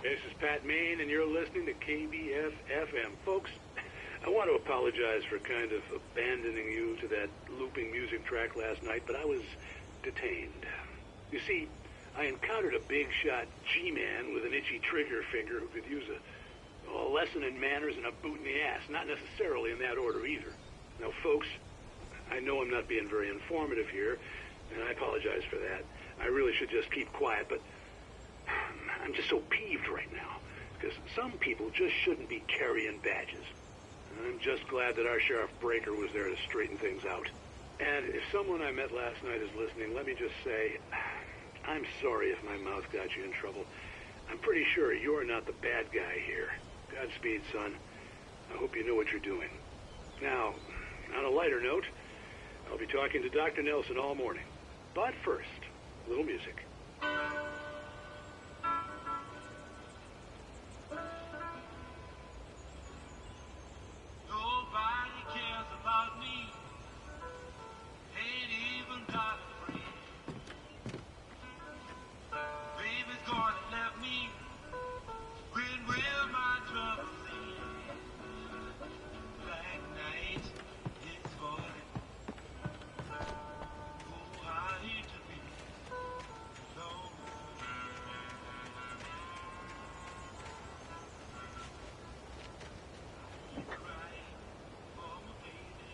This is Pat Main, and you're listening to KBF-FM. Folks, I want to apologize for kind of abandoning you to that looping music track last night, but I was detained. You see, I encountered a big-shot G-man with an itchy trigger finger who could use a lesson in manners and a boot in the ass. Not necessarily in that order, either. Now, folks, I know I'm not being very informative here, and I apologize for that. I really should just keep quiet, but I'm just so peeved right now, because some people just shouldn't be carrying badges. I'm just glad that our Sheriff Breaker was there to straighten things out. And if someone I met last night is listening, let me just say, I'm sorry if my mouth got you in trouble. I'm pretty sure you're not the bad guy here. Godspeed, son. I hope you know what you're doing. Now, on a lighter note, I'll be talking to Dr. Nelson all morning. But first, a little music. Nobody cares about me. Ain't even got a friend. Baby's gonna let me win with my troubles in. Black night, it's falling. Oh, I hate to be alone. Crying for my baby.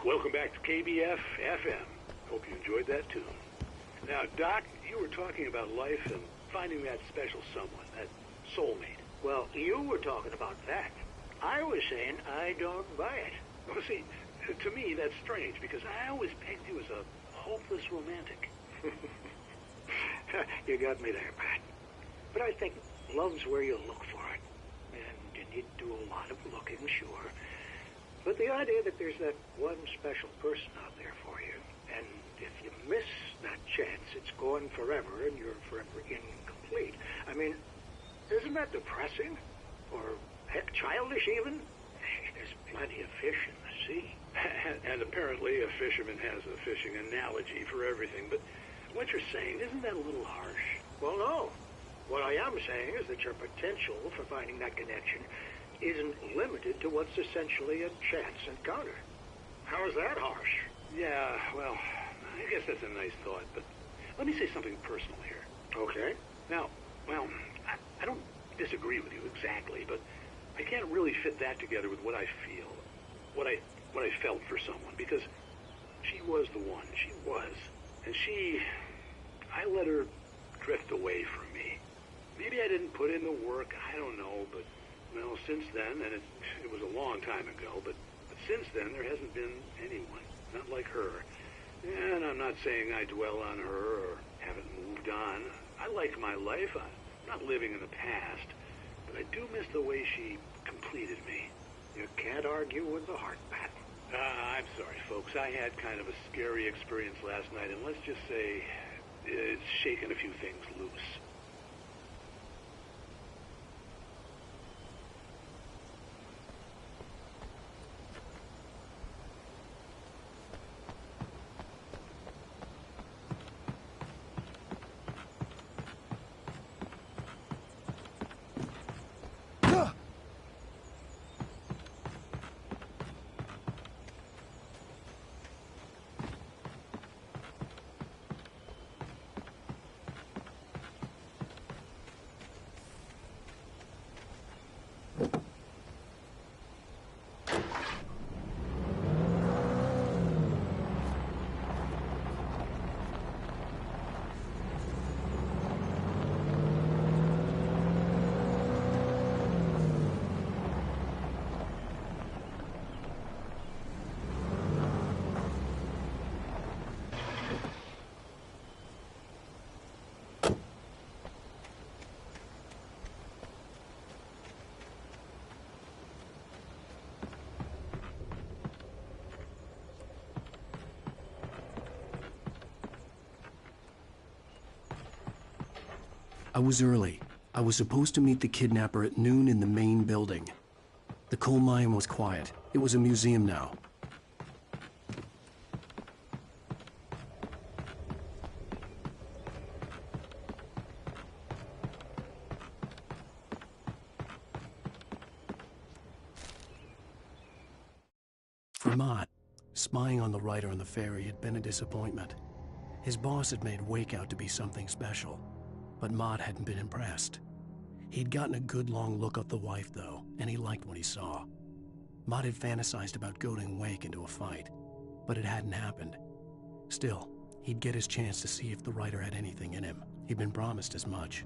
Welcome back to KBF FM. Hope you enjoyed that tune. Now, Doc, you were talking about life and finding that special someone, that soulmate. Well, you were talking about that. I was saying I don't buy it. Well, see, to me, that's strange, because I always pegged you as a hopeless romantic. You got me there, Pat. But I think love's where you look for it. And you need to do a lot of looking, sure. But the idea that there's that one special person out there for you, and if you miss that chance, it's gone forever and you're forever incomplete. I mean, isn't that depressing? Or, heck, childish even? There's plenty of fish in the sea. And apparently a fisherman has a fishing analogy for everything, but what you're saying, isn't that a little harsh? Well, no. What I am saying is that your potential for finding that connection isn't limited to what's essentially a chance encounter. How is that harsh? Yeah, well, I guess that's a nice thought, but let me say something personal here. Okay. Now, well, I don't disagree with you exactly, but I can't really fit that together with what I feel, what I felt for someone, because she was the one. She was. And I let her drift away from me. Maybe I didn't put in the work, I don't know, but, well, since then, and it was a long time ago, but since then, there hasn't been anyone, not like her. And I'm not saying I dwell on her or haven't moved on. I like my life. I'm not living in the past, but I do miss the way she completed me. You can't argue with the heart, Pat. I'm sorry, folks. I had kind of a scary experience last night, and let's just say it's shaken a few things loose. I was early. I was supposed to meet the kidnapper at noon in the main building. The coal mine was quiet. It was a museum now. For Mott, spying on the writer on the ferry had been a disappointment. His boss had made Wake out to be something special, but Mott hadn't been impressed. He'd gotten a good long look at the wife, though, and he liked what he saw. Mott had fantasized about goading Wake into a fight, but it hadn't happened. Still, he'd get his chance to see if the writer had anything in him. He'd been promised as much.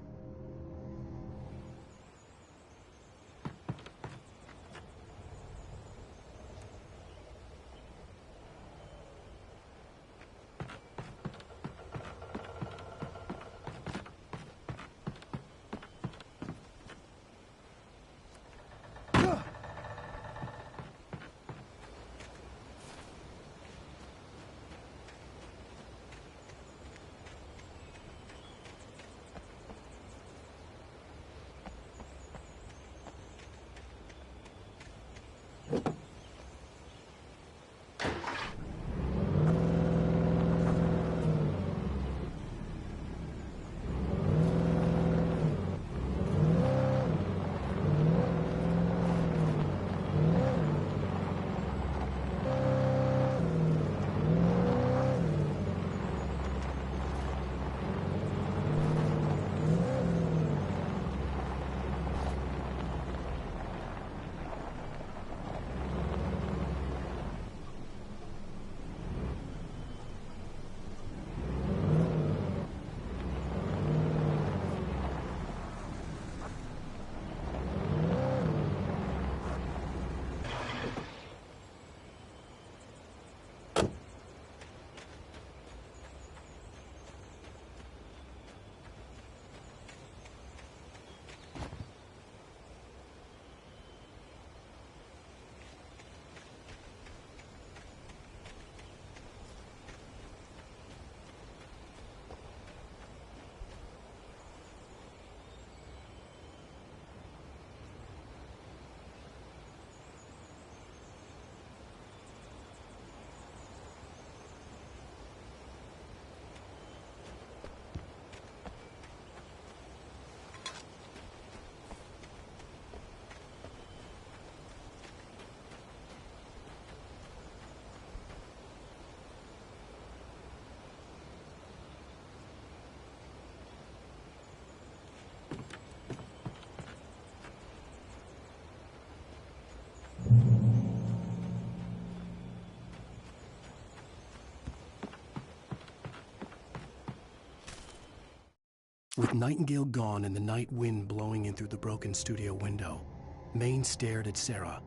With Nightingale gone and the night wind blowing in through the broken studio window, Maine stared at Sarah.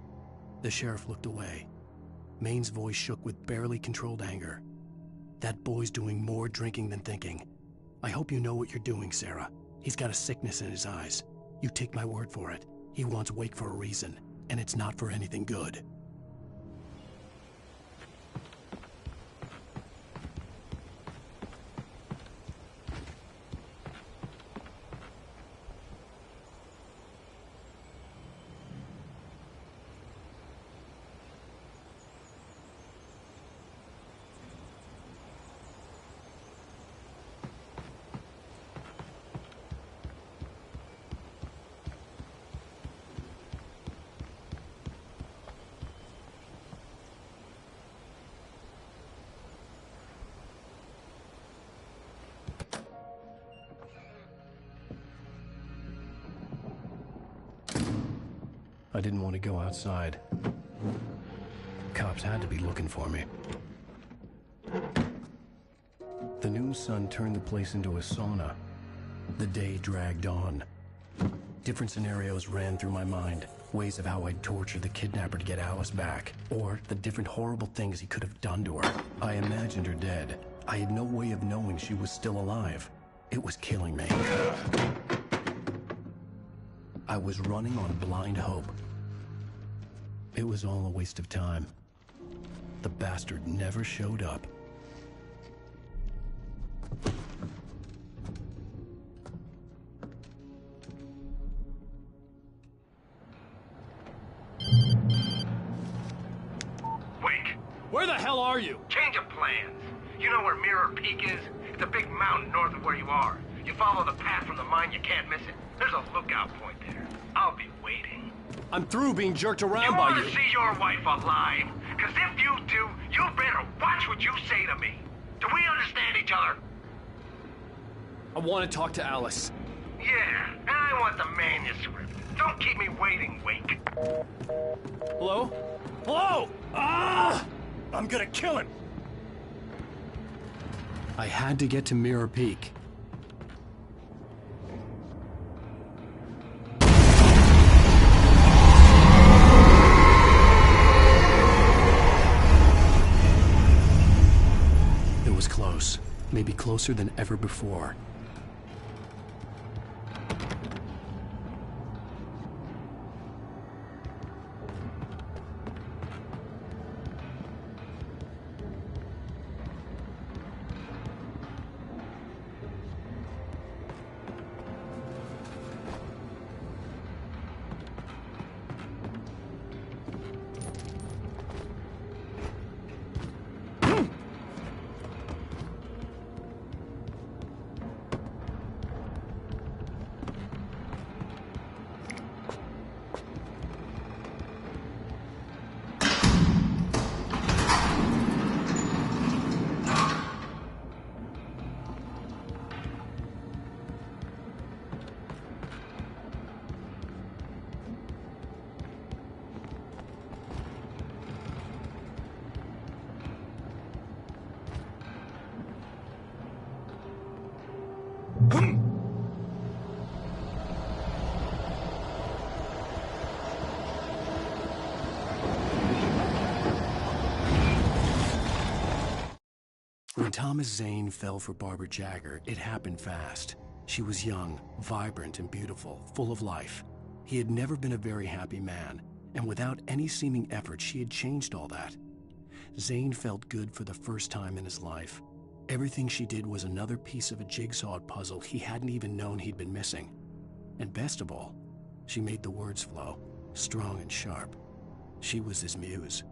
The sheriff looked away. Maine's voice shook with barely controlled anger. That boy's doing more drinking than thinking. I hope you know what you're doing, Sarah. He's got a sickness in his eyes. You take my word for it. He wants Wake for a reason, and it's not for anything good. I didn't want to go outside. Cops had to be looking for me. The noon sun turned the place into a sauna. The day dragged on. Different scenarios ran through my mind. Ways of how I'd torture the kidnapper to get Alice back. Or the different horrible things he could have done to her. I imagined her dead. I had no way of knowing she was still alive. It was killing me. I was running on blind hope. It was all a waste of time. The bastard never showed up. Where the hell are you? Change of plans. You know where Mirror Peak is? It's a big mountain north of where you are. You follow the path from the mine, you can't miss it. There's a lookout point there. I'll be waiting. I'm through being jerked around You by want you. to see your wife alive? Because if you do, you better watch what you say to me. Do we understand each other? I want to talk to Alice. Yeah, and I want the manuscript. Don't keep me waiting, Wake. Hello? Hello! Ah! I'm gonna kill him! I had to get to Mirror Peak. It was close, maybe closer than ever before. When Thomas Zane fell for Barbara Jagger, it happened fast. She was young, vibrant, and beautiful, full of life. He had never been a very happy man, and without any seeming effort, she had changed all that. Zane felt good for the first time in his life. Everything she did was another piece of a jigsaw puzzle he hadn't even known he'd been missing. And best of all, she made the words flow, strong and sharp. She was his muse.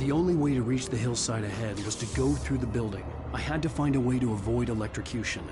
The only way to reach the hillside ahead was to go through the building. I had to find a way to avoid electrocution.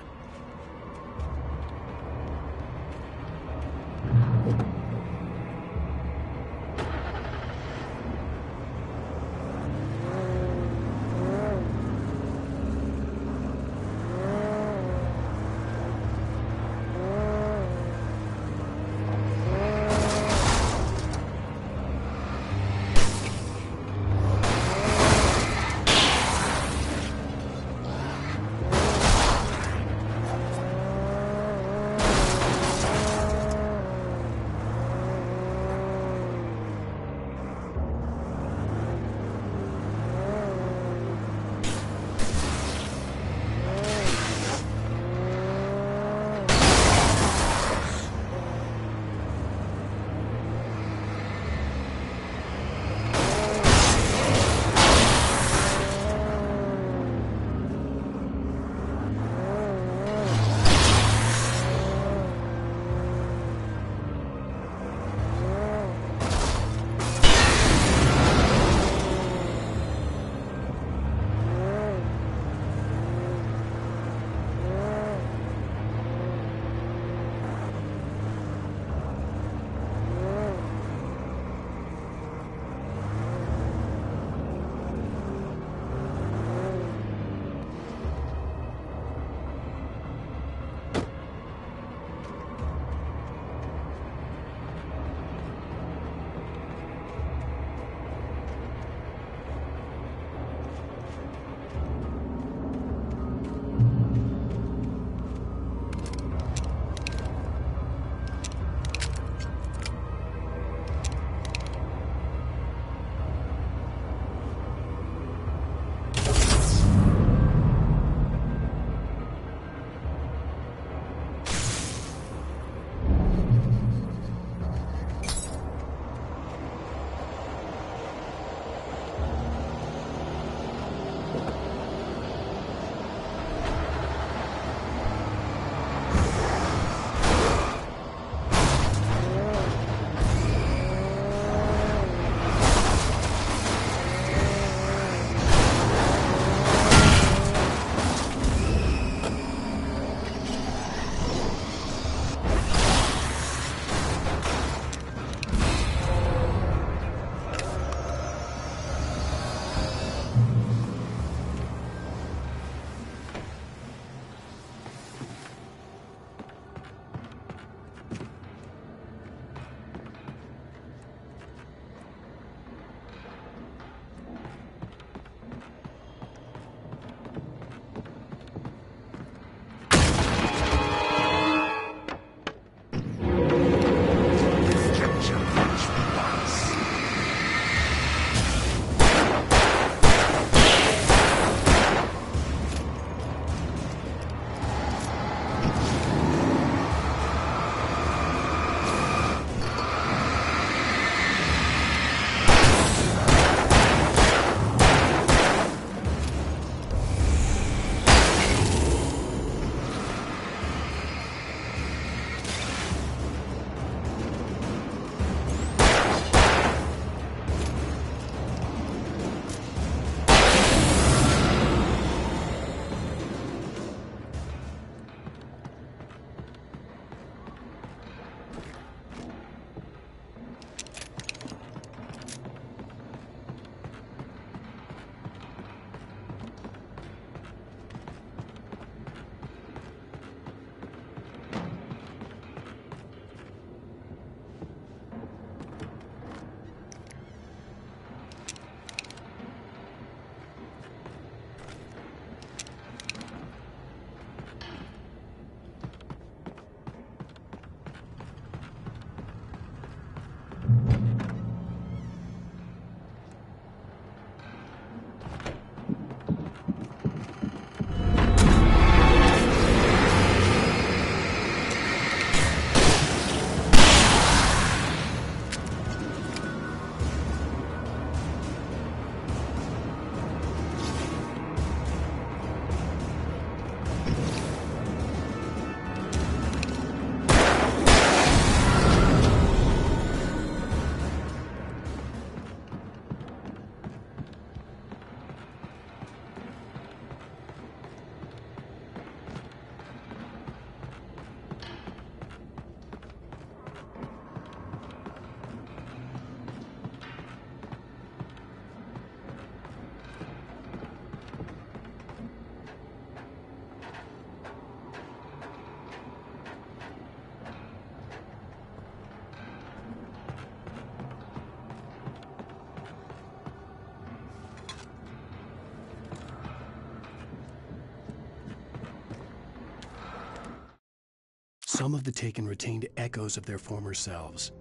Some of the Taken retained echoes of their former selves,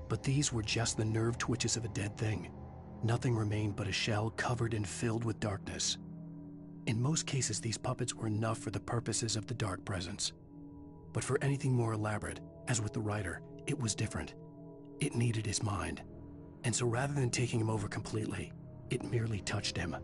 but these were just the nerve twitches of a dead thing. Nothing remained but a shell covered and filled with darkness. In most cases, these puppets were enough for the purposes of the Dark Presence. But for anything more elaborate, as with the writer, it was different. It needed his mind. And so rather than taking him over completely, it merely touched him.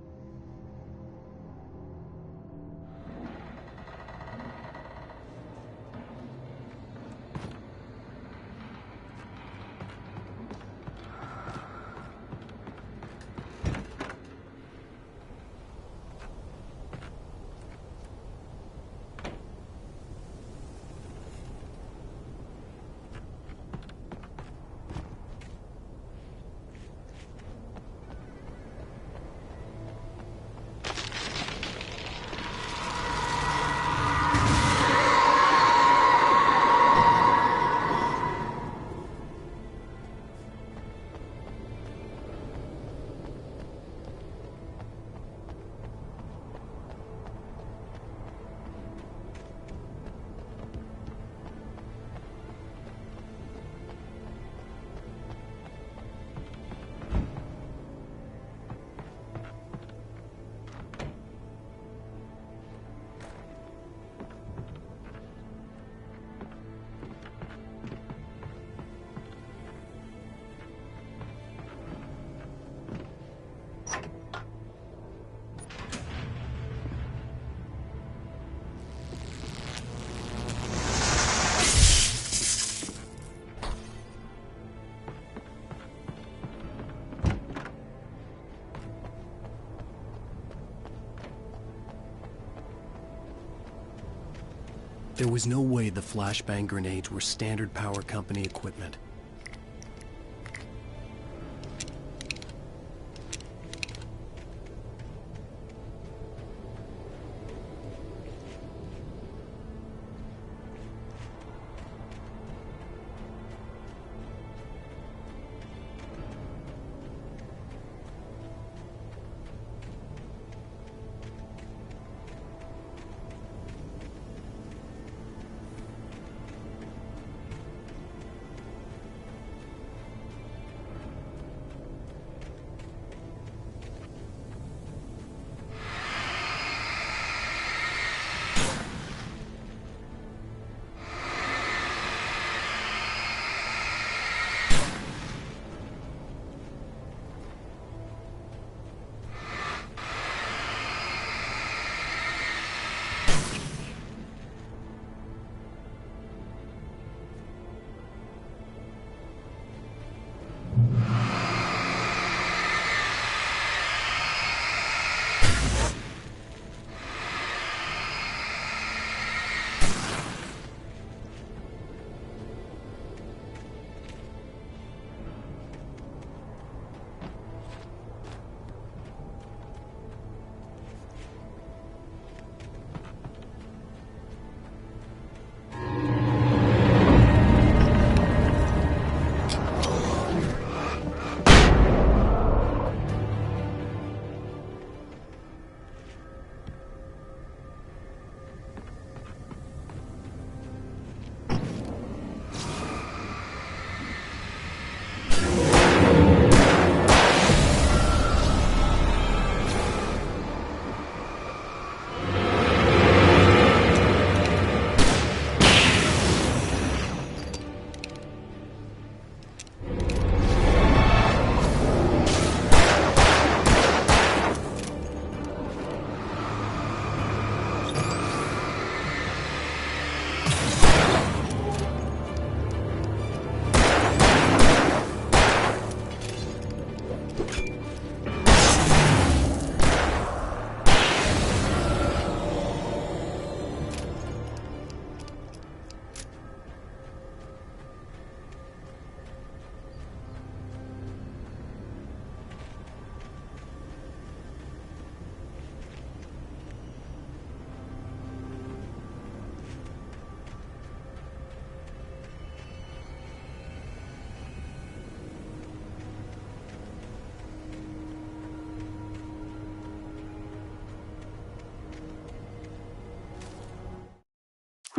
There was no way the flashbang grenades were standard power company equipment.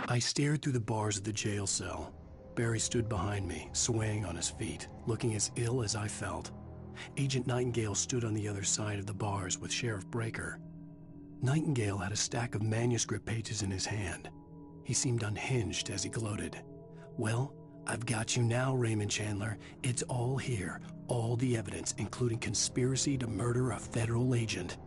I stared through the bars of the jail cell. Barry stood behind me, swaying on his feet, looking as ill as I felt. Agent Nightingale stood on the other side of the bars with Sheriff Breaker. Nightingale had a stack of manuscript pages in his hand. He seemed unhinged as he gloated. "Well, I've got you now, Raymond Chandler. It's all here. All the evidence, including conspiracy to murder a federal agent."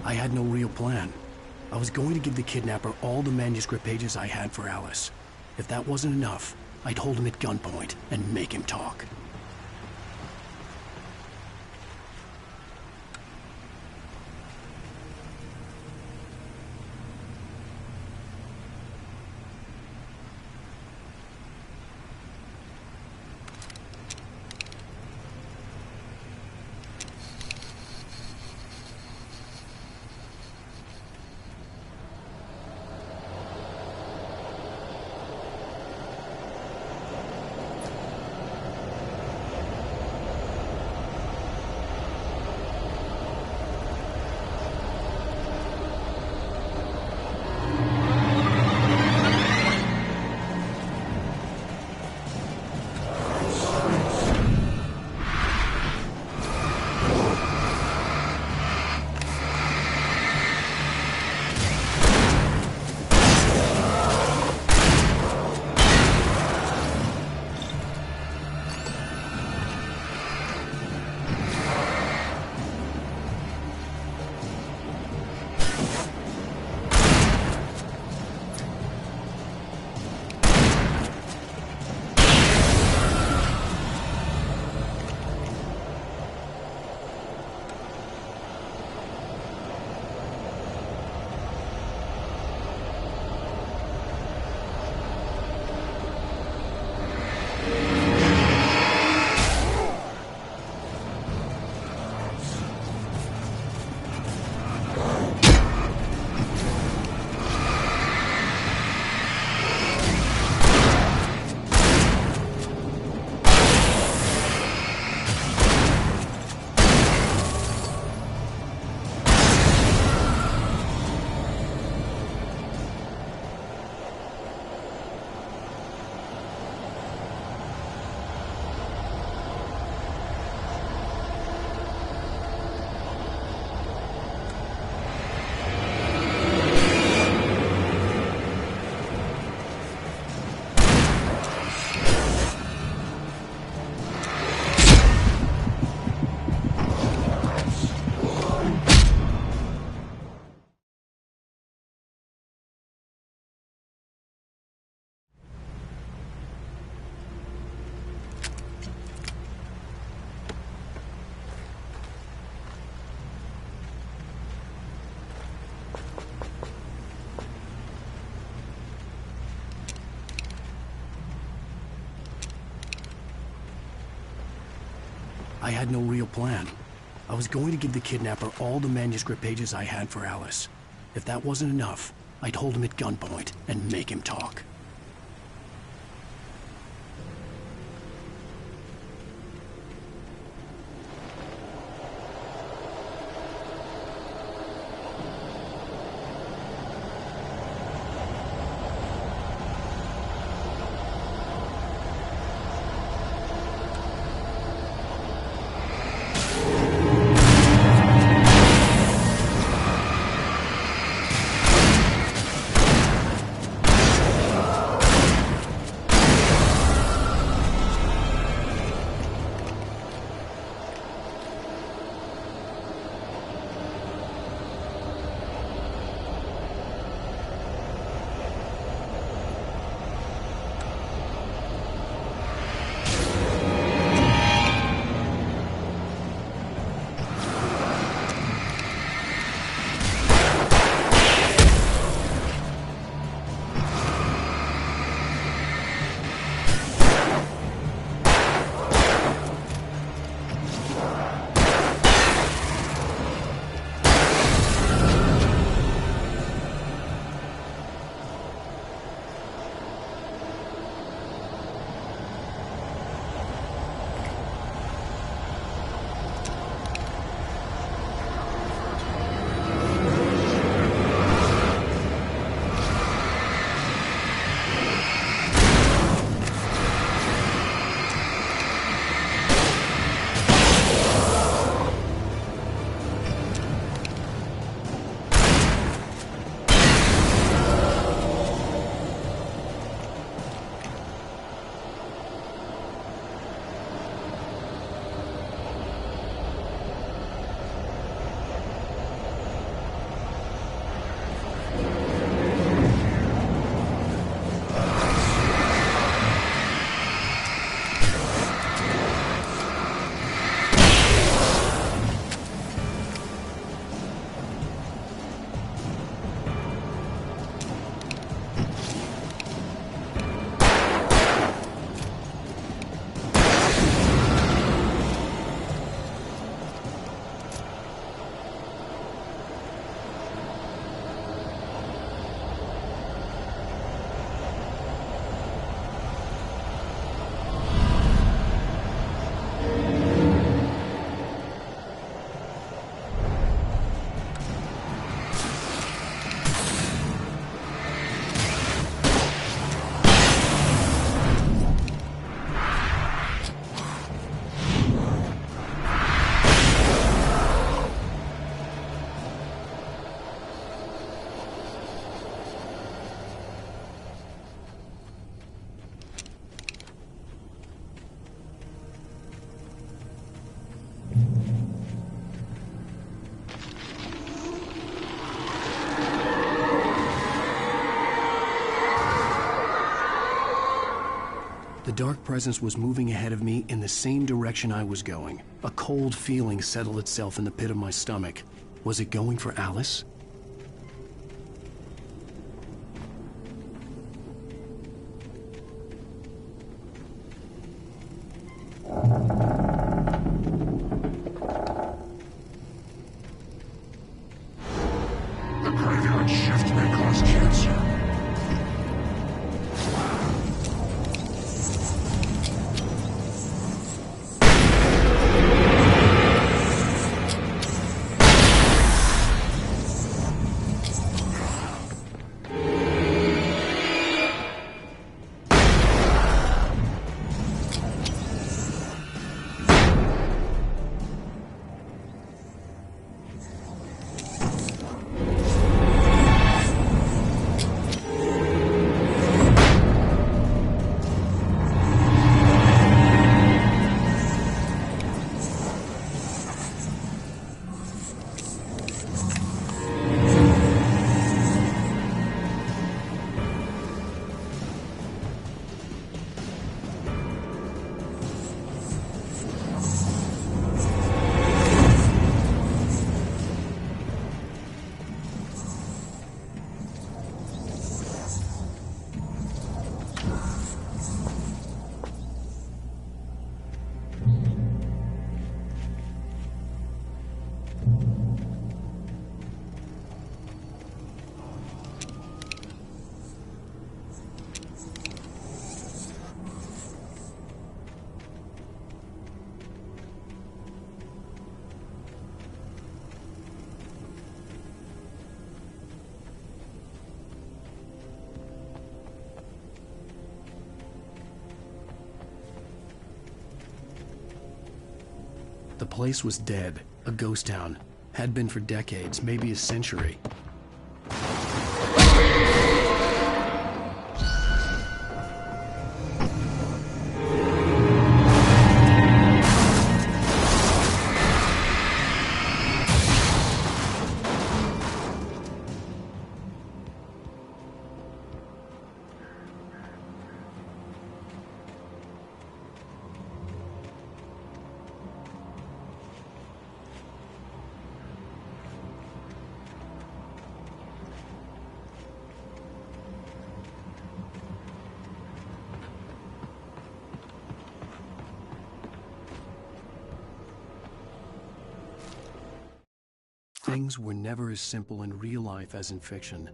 I had no real plan. I was going to give the kidnapper all the manuscript pages I had for Alice. If that wasn't enough, I'd hold him at gunpoint and make him talk. I had no real plan. I was going to give the kidnapper all the manuscript pages I had for Alice. If that wasn't enough, I'd hold him at gunpoint and make him talk. The dark presence was moving ahead of me in the same direction I was going. A cold feeling settled itself in the pit of my stomach. Was it going for Alice? The graveyard shift may cause cancer. place was dead, a ghost town. Had been for decades, maybe a century. Things were never as simple in real life as in fiction.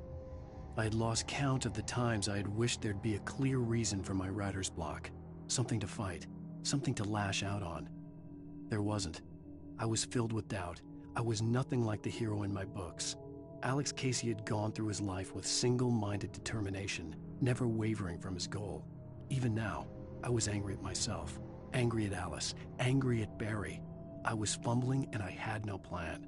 I had lost count of the times I had wished there'd be a clear reason for my writer's block. Something to fight, something to lash out on. There wasn't. I was filled with doubt. I was nothing like the hero in my books. Alex Casey had gone through his life with single-minded determination, never wavering from his goal. Even now, I was angry at myself, angry at Alice, angry at Barry. I was fumbling and I had no plan.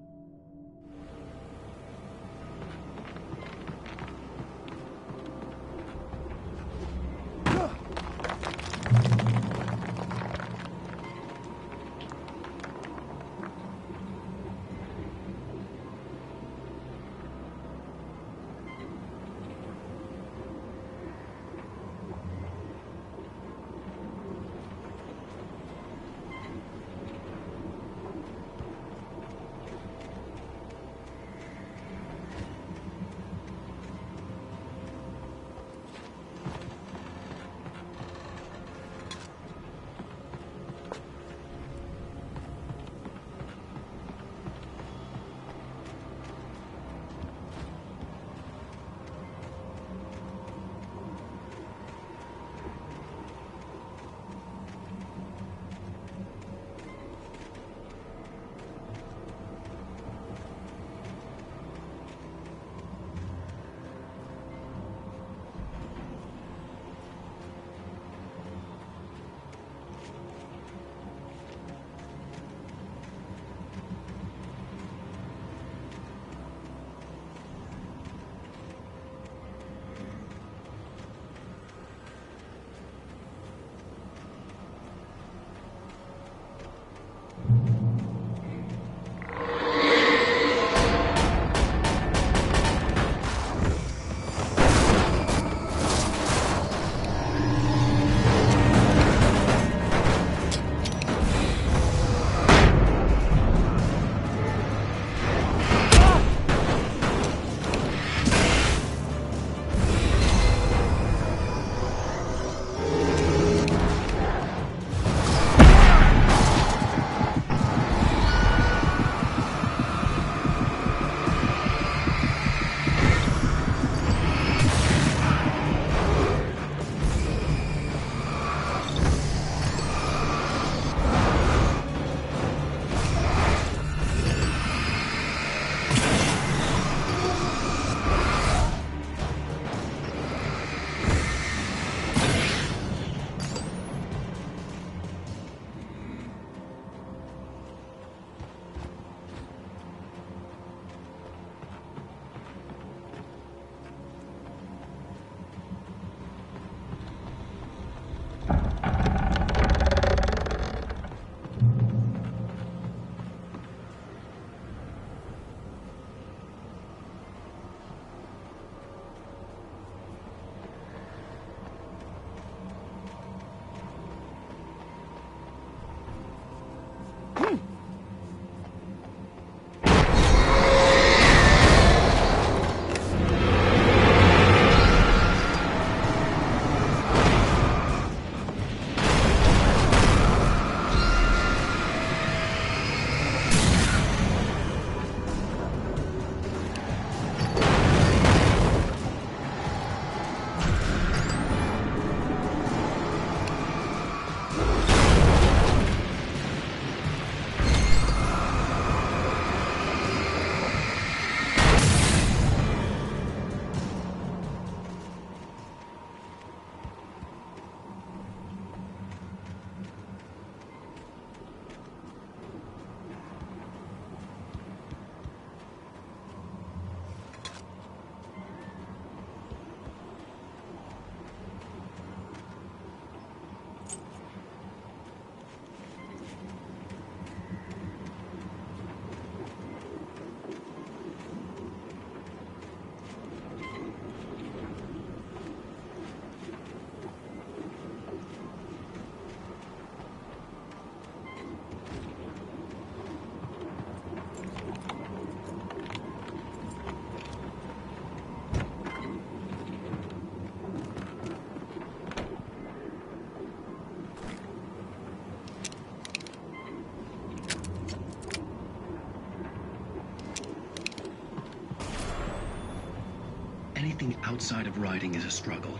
Anything outside of riding is a struggle.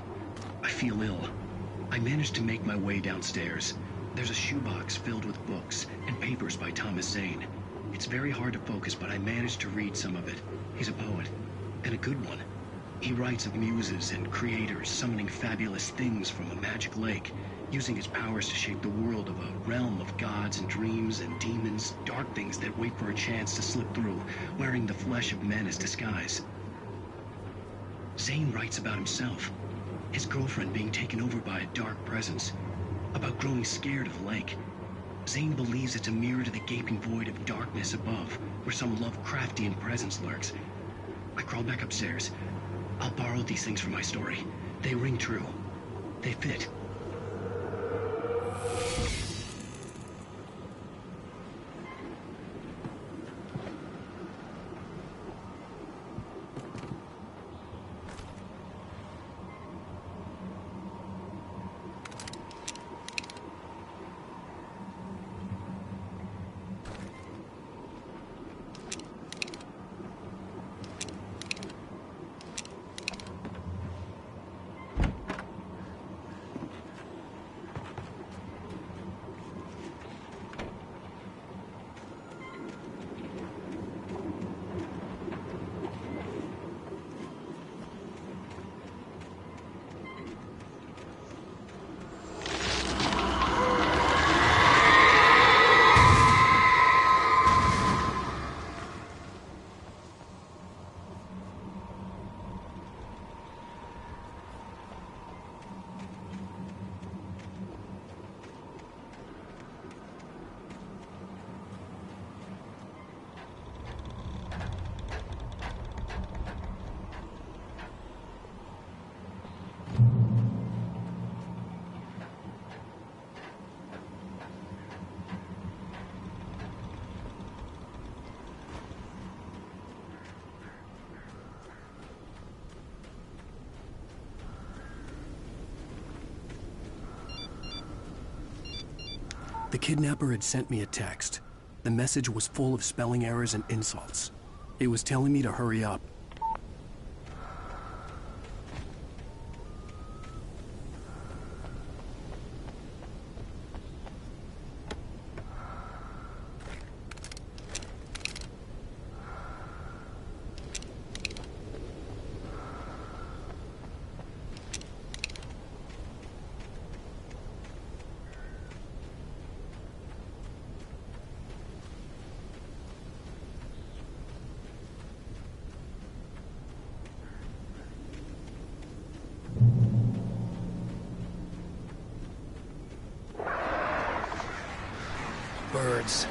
I feel ill. I managed to make my way downstairs. There's a shoebox filled with books and papers by Thomas Zane. It's very hard to focus, but I managed to read some of it. He's a poet, and a good one. He writes of muses and creators summoning fabulous things from a magic lake, using his powers to shape the world of a realm of gods and dreams and demons, dark things that wait for a chance to slip through, wearing the flesh of men as disguise. Zane writes about himself, his girlfriend being taken over by a dark presence, about growing scared of the lake. Zane believes it's a mirror to the gaping void of darkness above, where some Lovecraftian presence lurks. I crawl back upstairs. I'll borrow these things for my story. They ring true. They fit. The kidnapper had sent me a text. The message was full of spelling errors and insults. It was telling me to hurry up. Birds.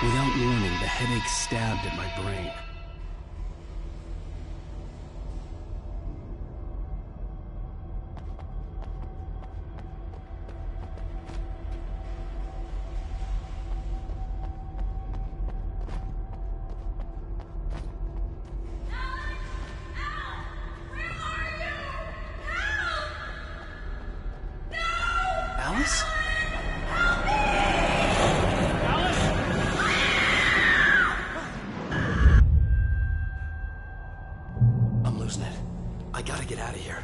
Without warning, the headache stabbed at my brain. Alice? I'm losing it. I gotta get out of here.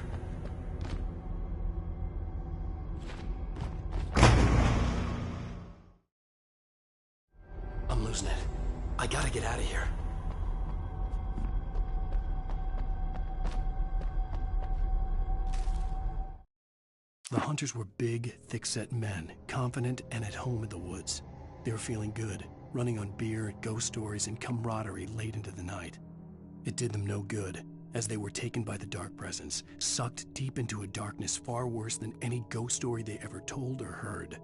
I'm losing it. I gotta get out of here. The hunters were big, thick-set men, confident and at home in the woods. They were feeling good, running on beer, ghost stories, and camaraderie late into the night. It did them no good, as they were taken by the dark presence, sucked deep into a darkness far worse than any ghost story they ever told or heard.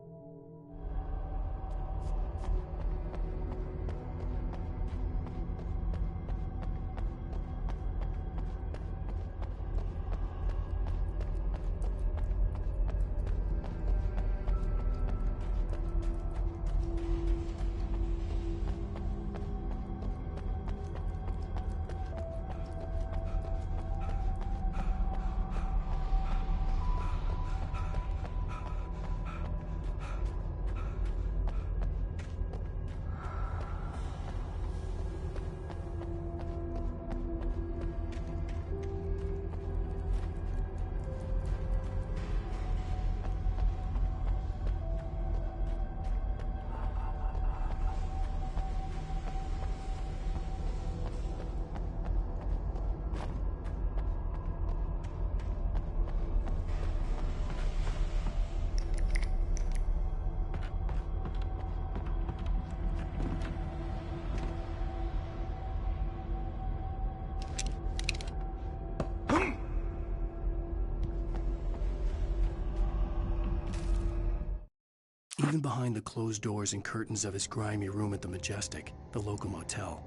Even behind the closed doors and curtains of his grimy room at the Majestic, the local motel,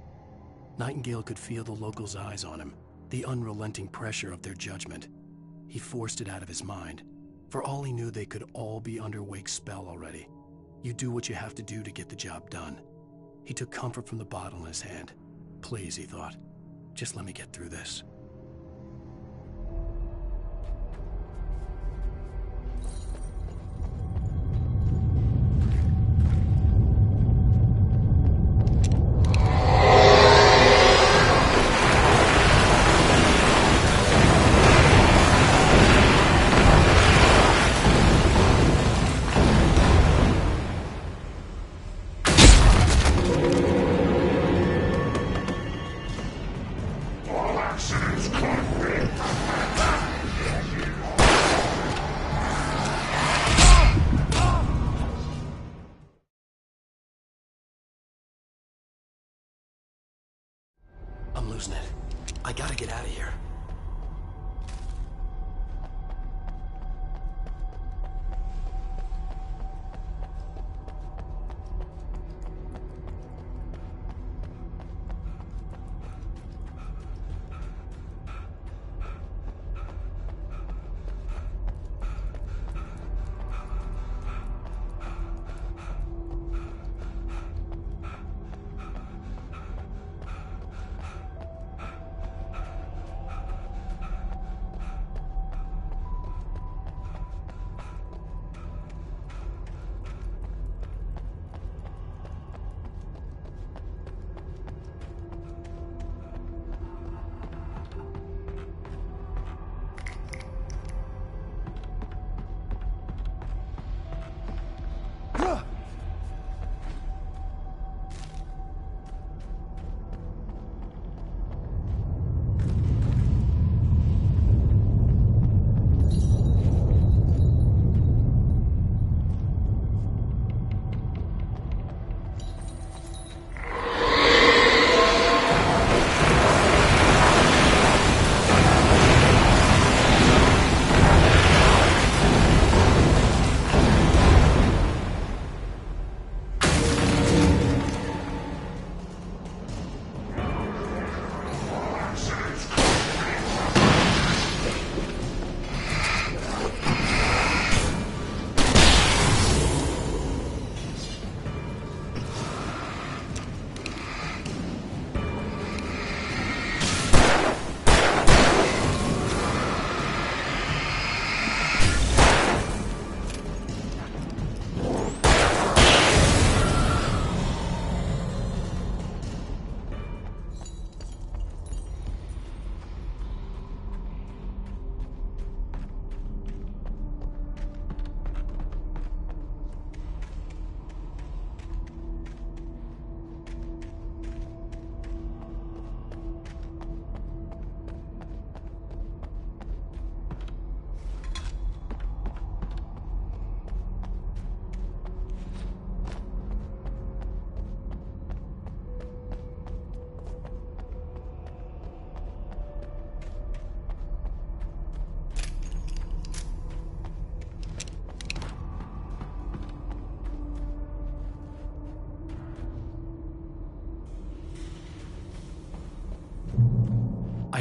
Nightingale could feel the locals' eyes on him, the unrelenting pressure of their judgment. He forced it out of his mind. For all he knew, they could all be under Wake's spell already. You do what you have to do to get the job done. He took comfort from the bottle in his hand. Please, he thought, just let me get through this. All accident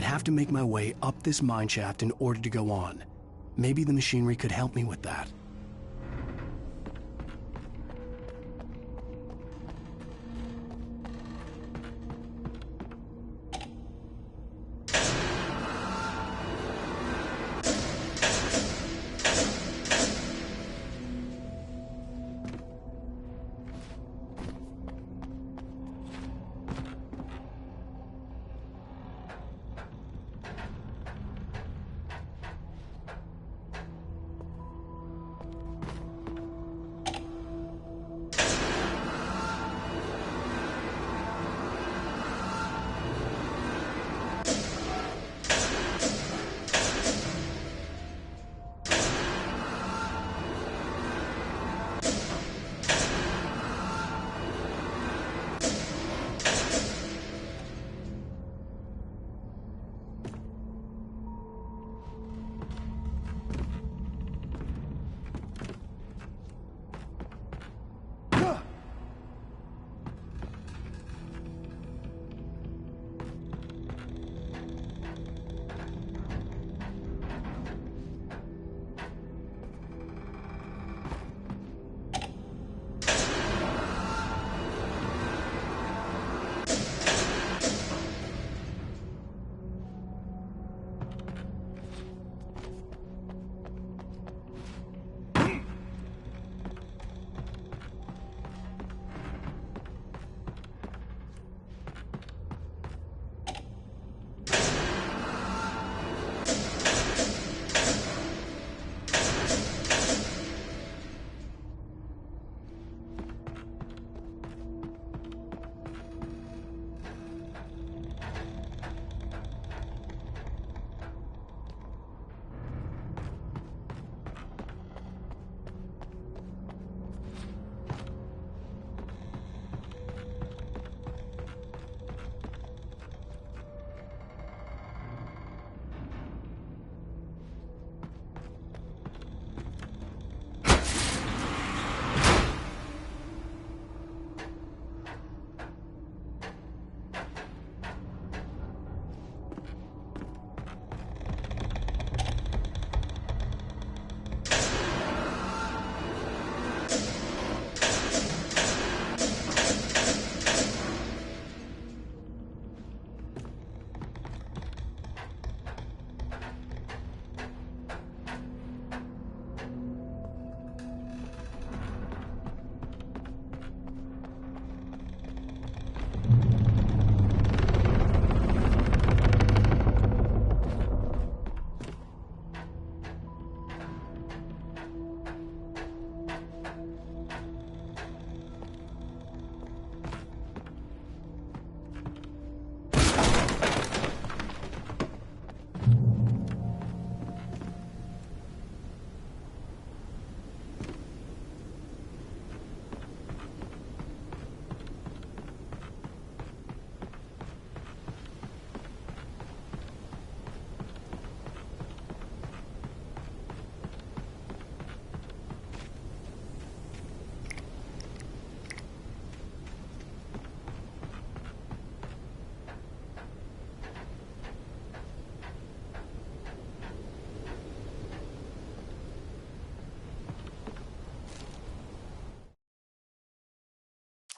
I'd have to make my way up this mine shaft in order to go on. Maybe the machinery could help me with that.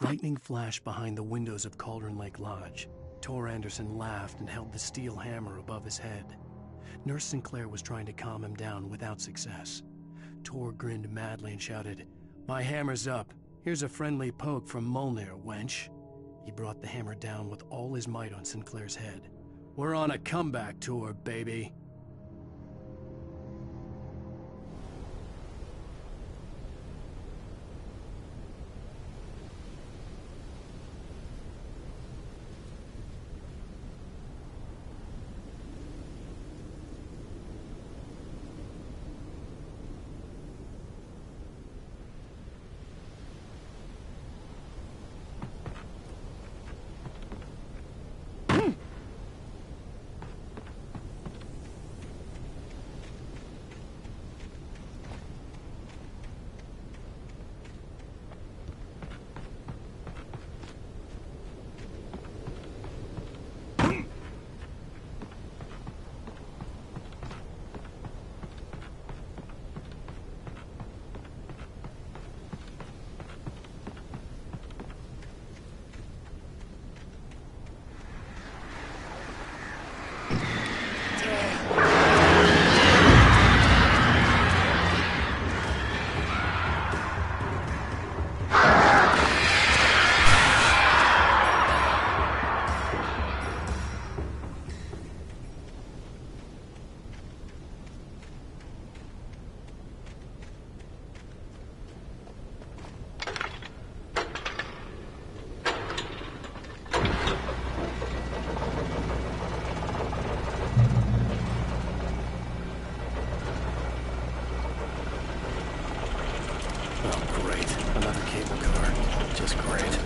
Lightning flashed behind the windows of Cauldron Lake Lodge. Tor Anderson laughed and held the steel hammer above his head. Nurse Sinclair was trying to calm him down without success. Tor grinned madly and shouted, "My hammer's up. Here's a friendly poke from Molnir, wench." He brought the hammer down with all his might on Sinclair's head. "We're on a comeback tour, baby." Another cable car. Just great.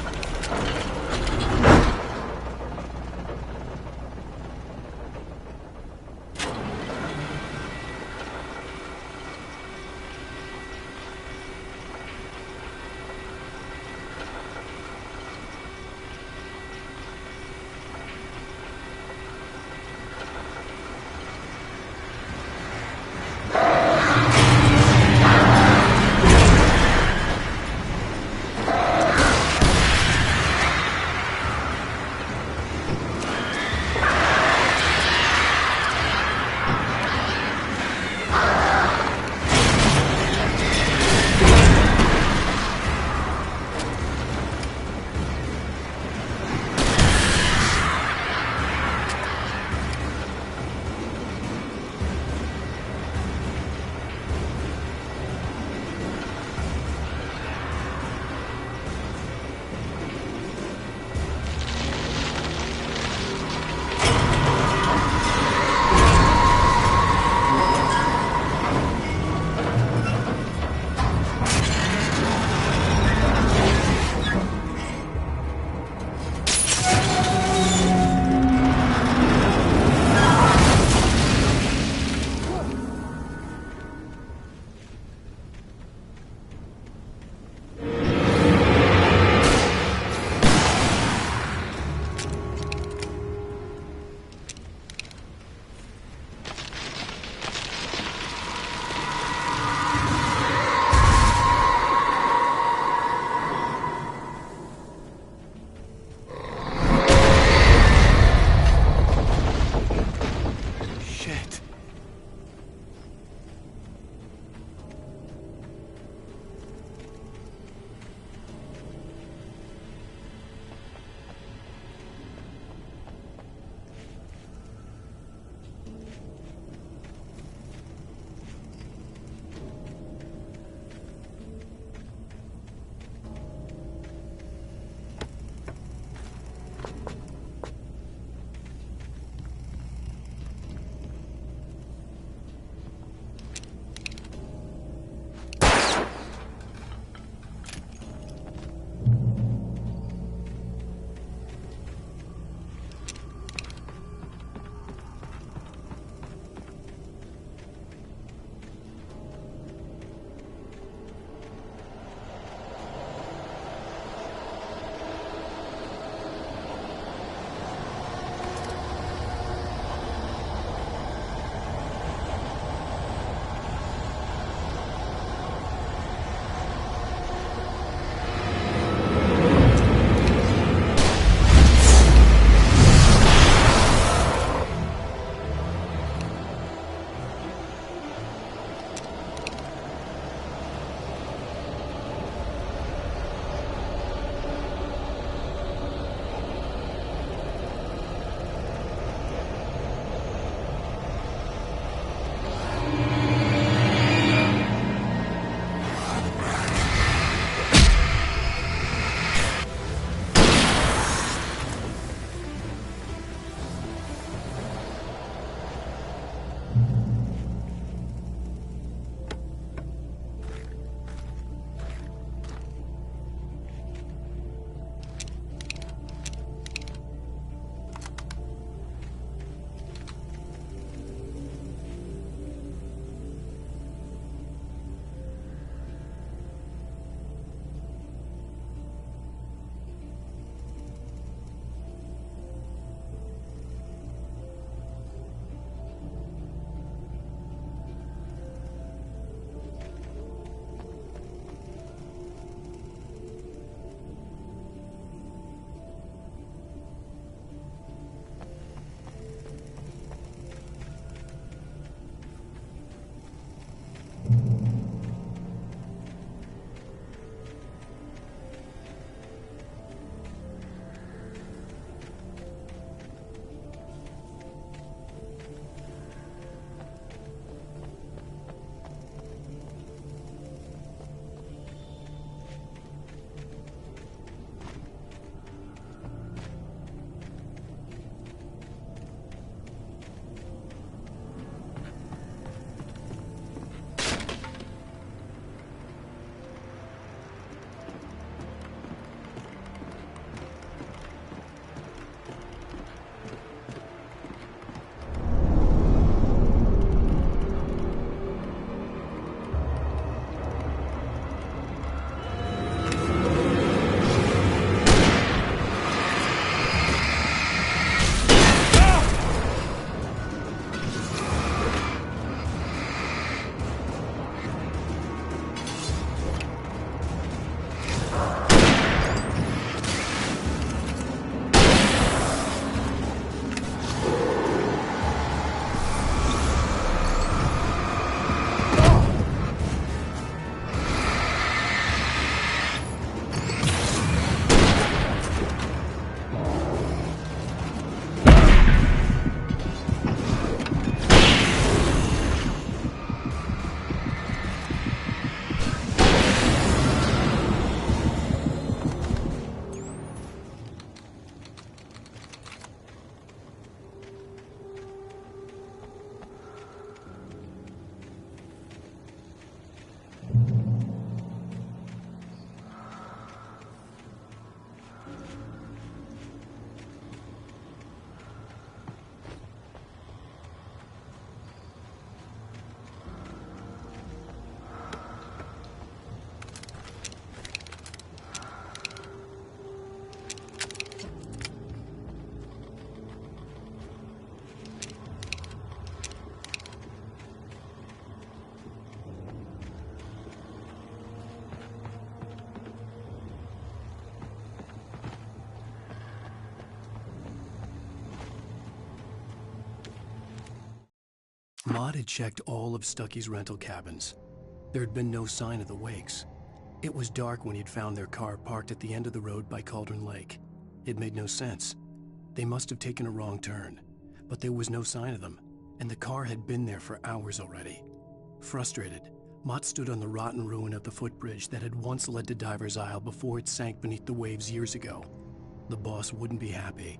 Maude had checked all of Stucky's rental cabins. There had been no sign of the Wakes. It was dark when he'd found their car parked at the end of the road by Cauldron Lake. It made no sense. They must have taken a wrong turn, but there was no sign of them, and the car had been there for hours already. Frustrated, Mott stood on the rotten ruin of the footbridge that had once led to Diver's Isle before it sank beneath the waves years ago. The boss wouldn't be happy.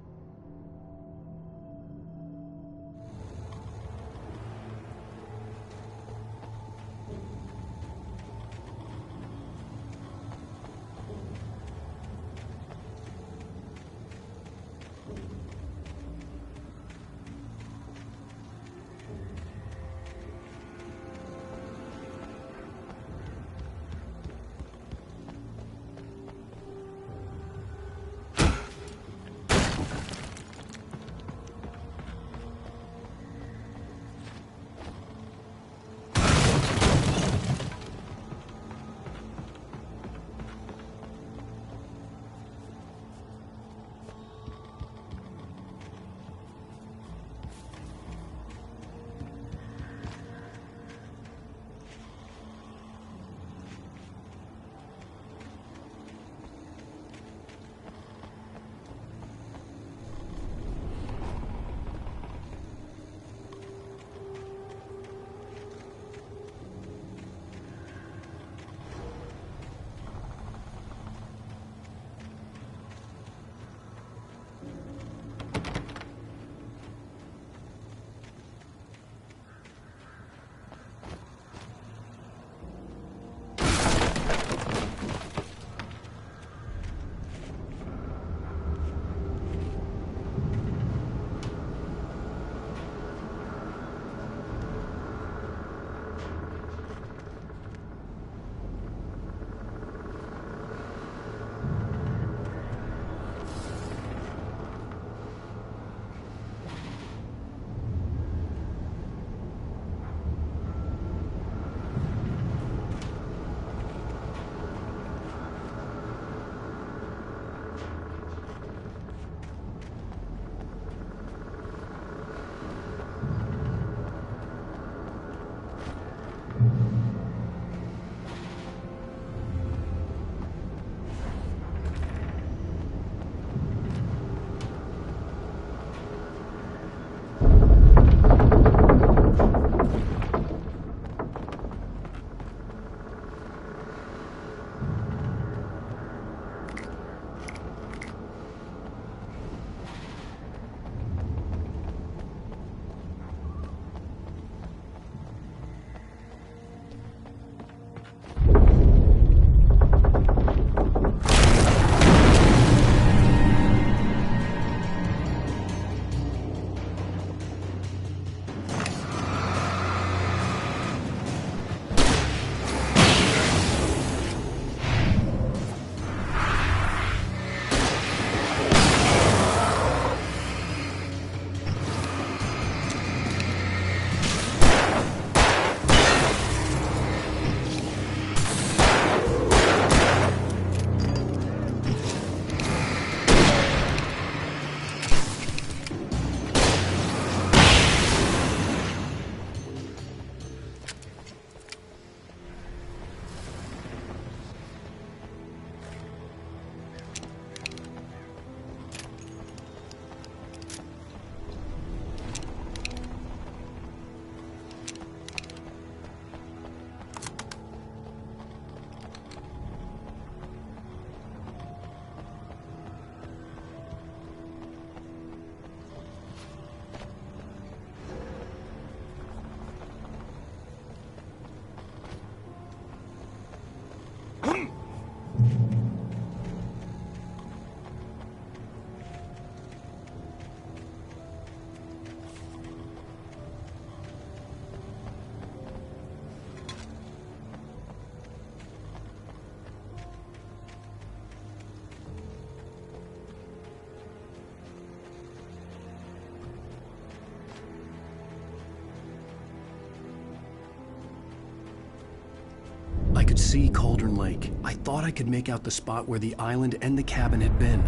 I could see Cauldron Lake. I thought I could make out the spot where the island and the cabin had been.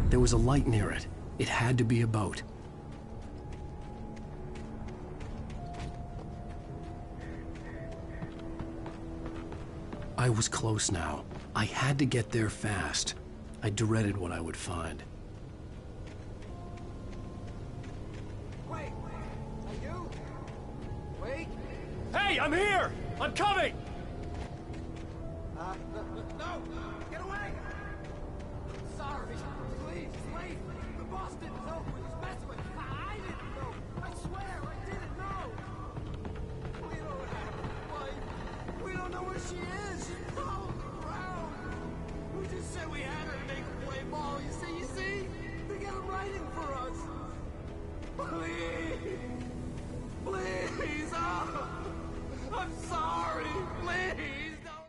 There was a light near it. It had to be a boat. I was close now. I had to get there fast. I dreaded what I would find. Wait! Are you? Wait! Hey, I'm here! I'm coming! No! Get away! Sorry. Please, leave. The boss didn't know who he was messing with. I didn't know. I swear, I didn't know. We don't have a wife. We don't know where she is. She's prowling around. We just said we had her to make her play ball. You see? They got him writing for us. Please. Please. Oh, I'm sorry. Please. Don't.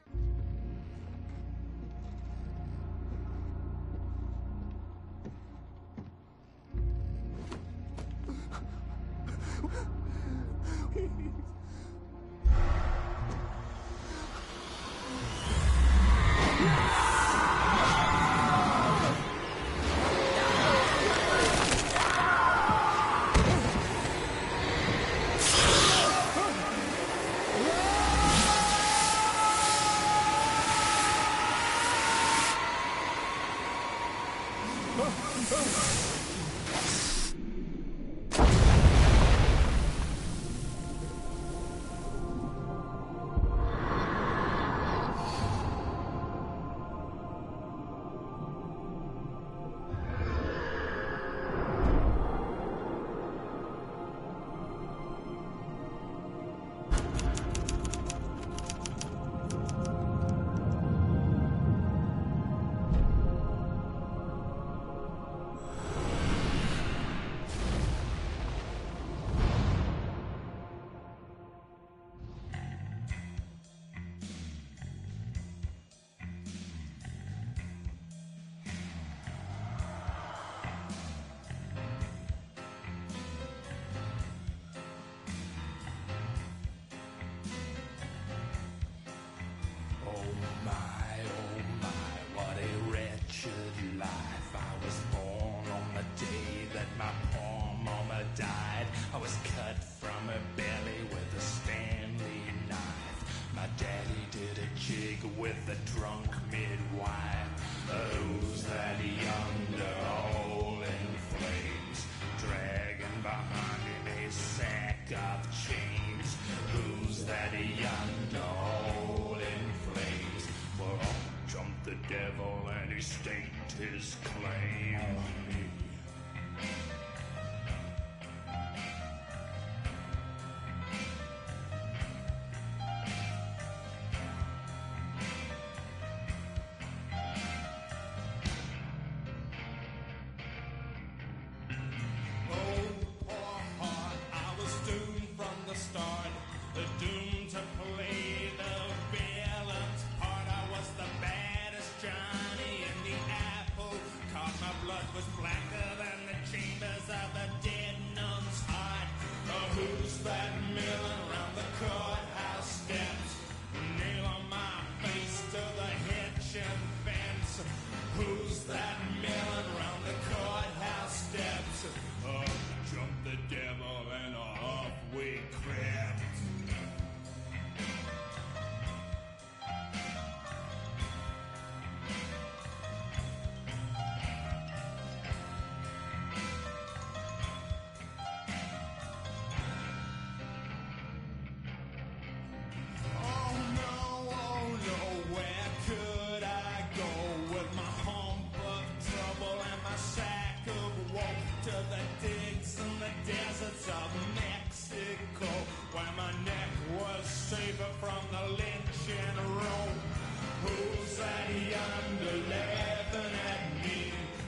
Died. I was cut from her belly with a Stanley knife. My daddy did a jig with a drunk midwife. Who's that yonder all in flames, dragging behind him a sack of chains? Who's that yonder all in flames? Well, up jumped the devil and he staked his claim on me.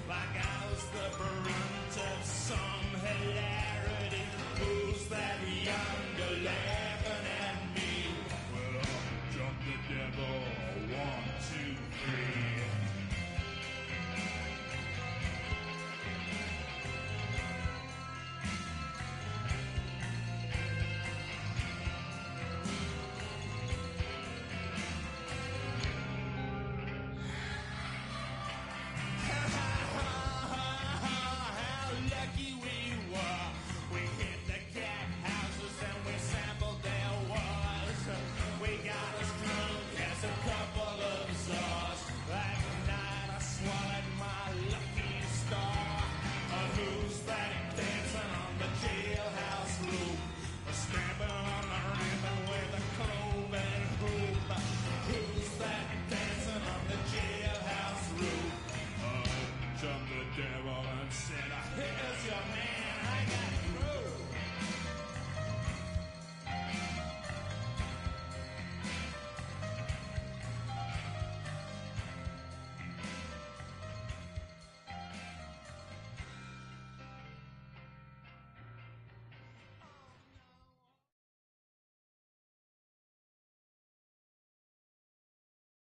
Like I was the brunt of some hilarious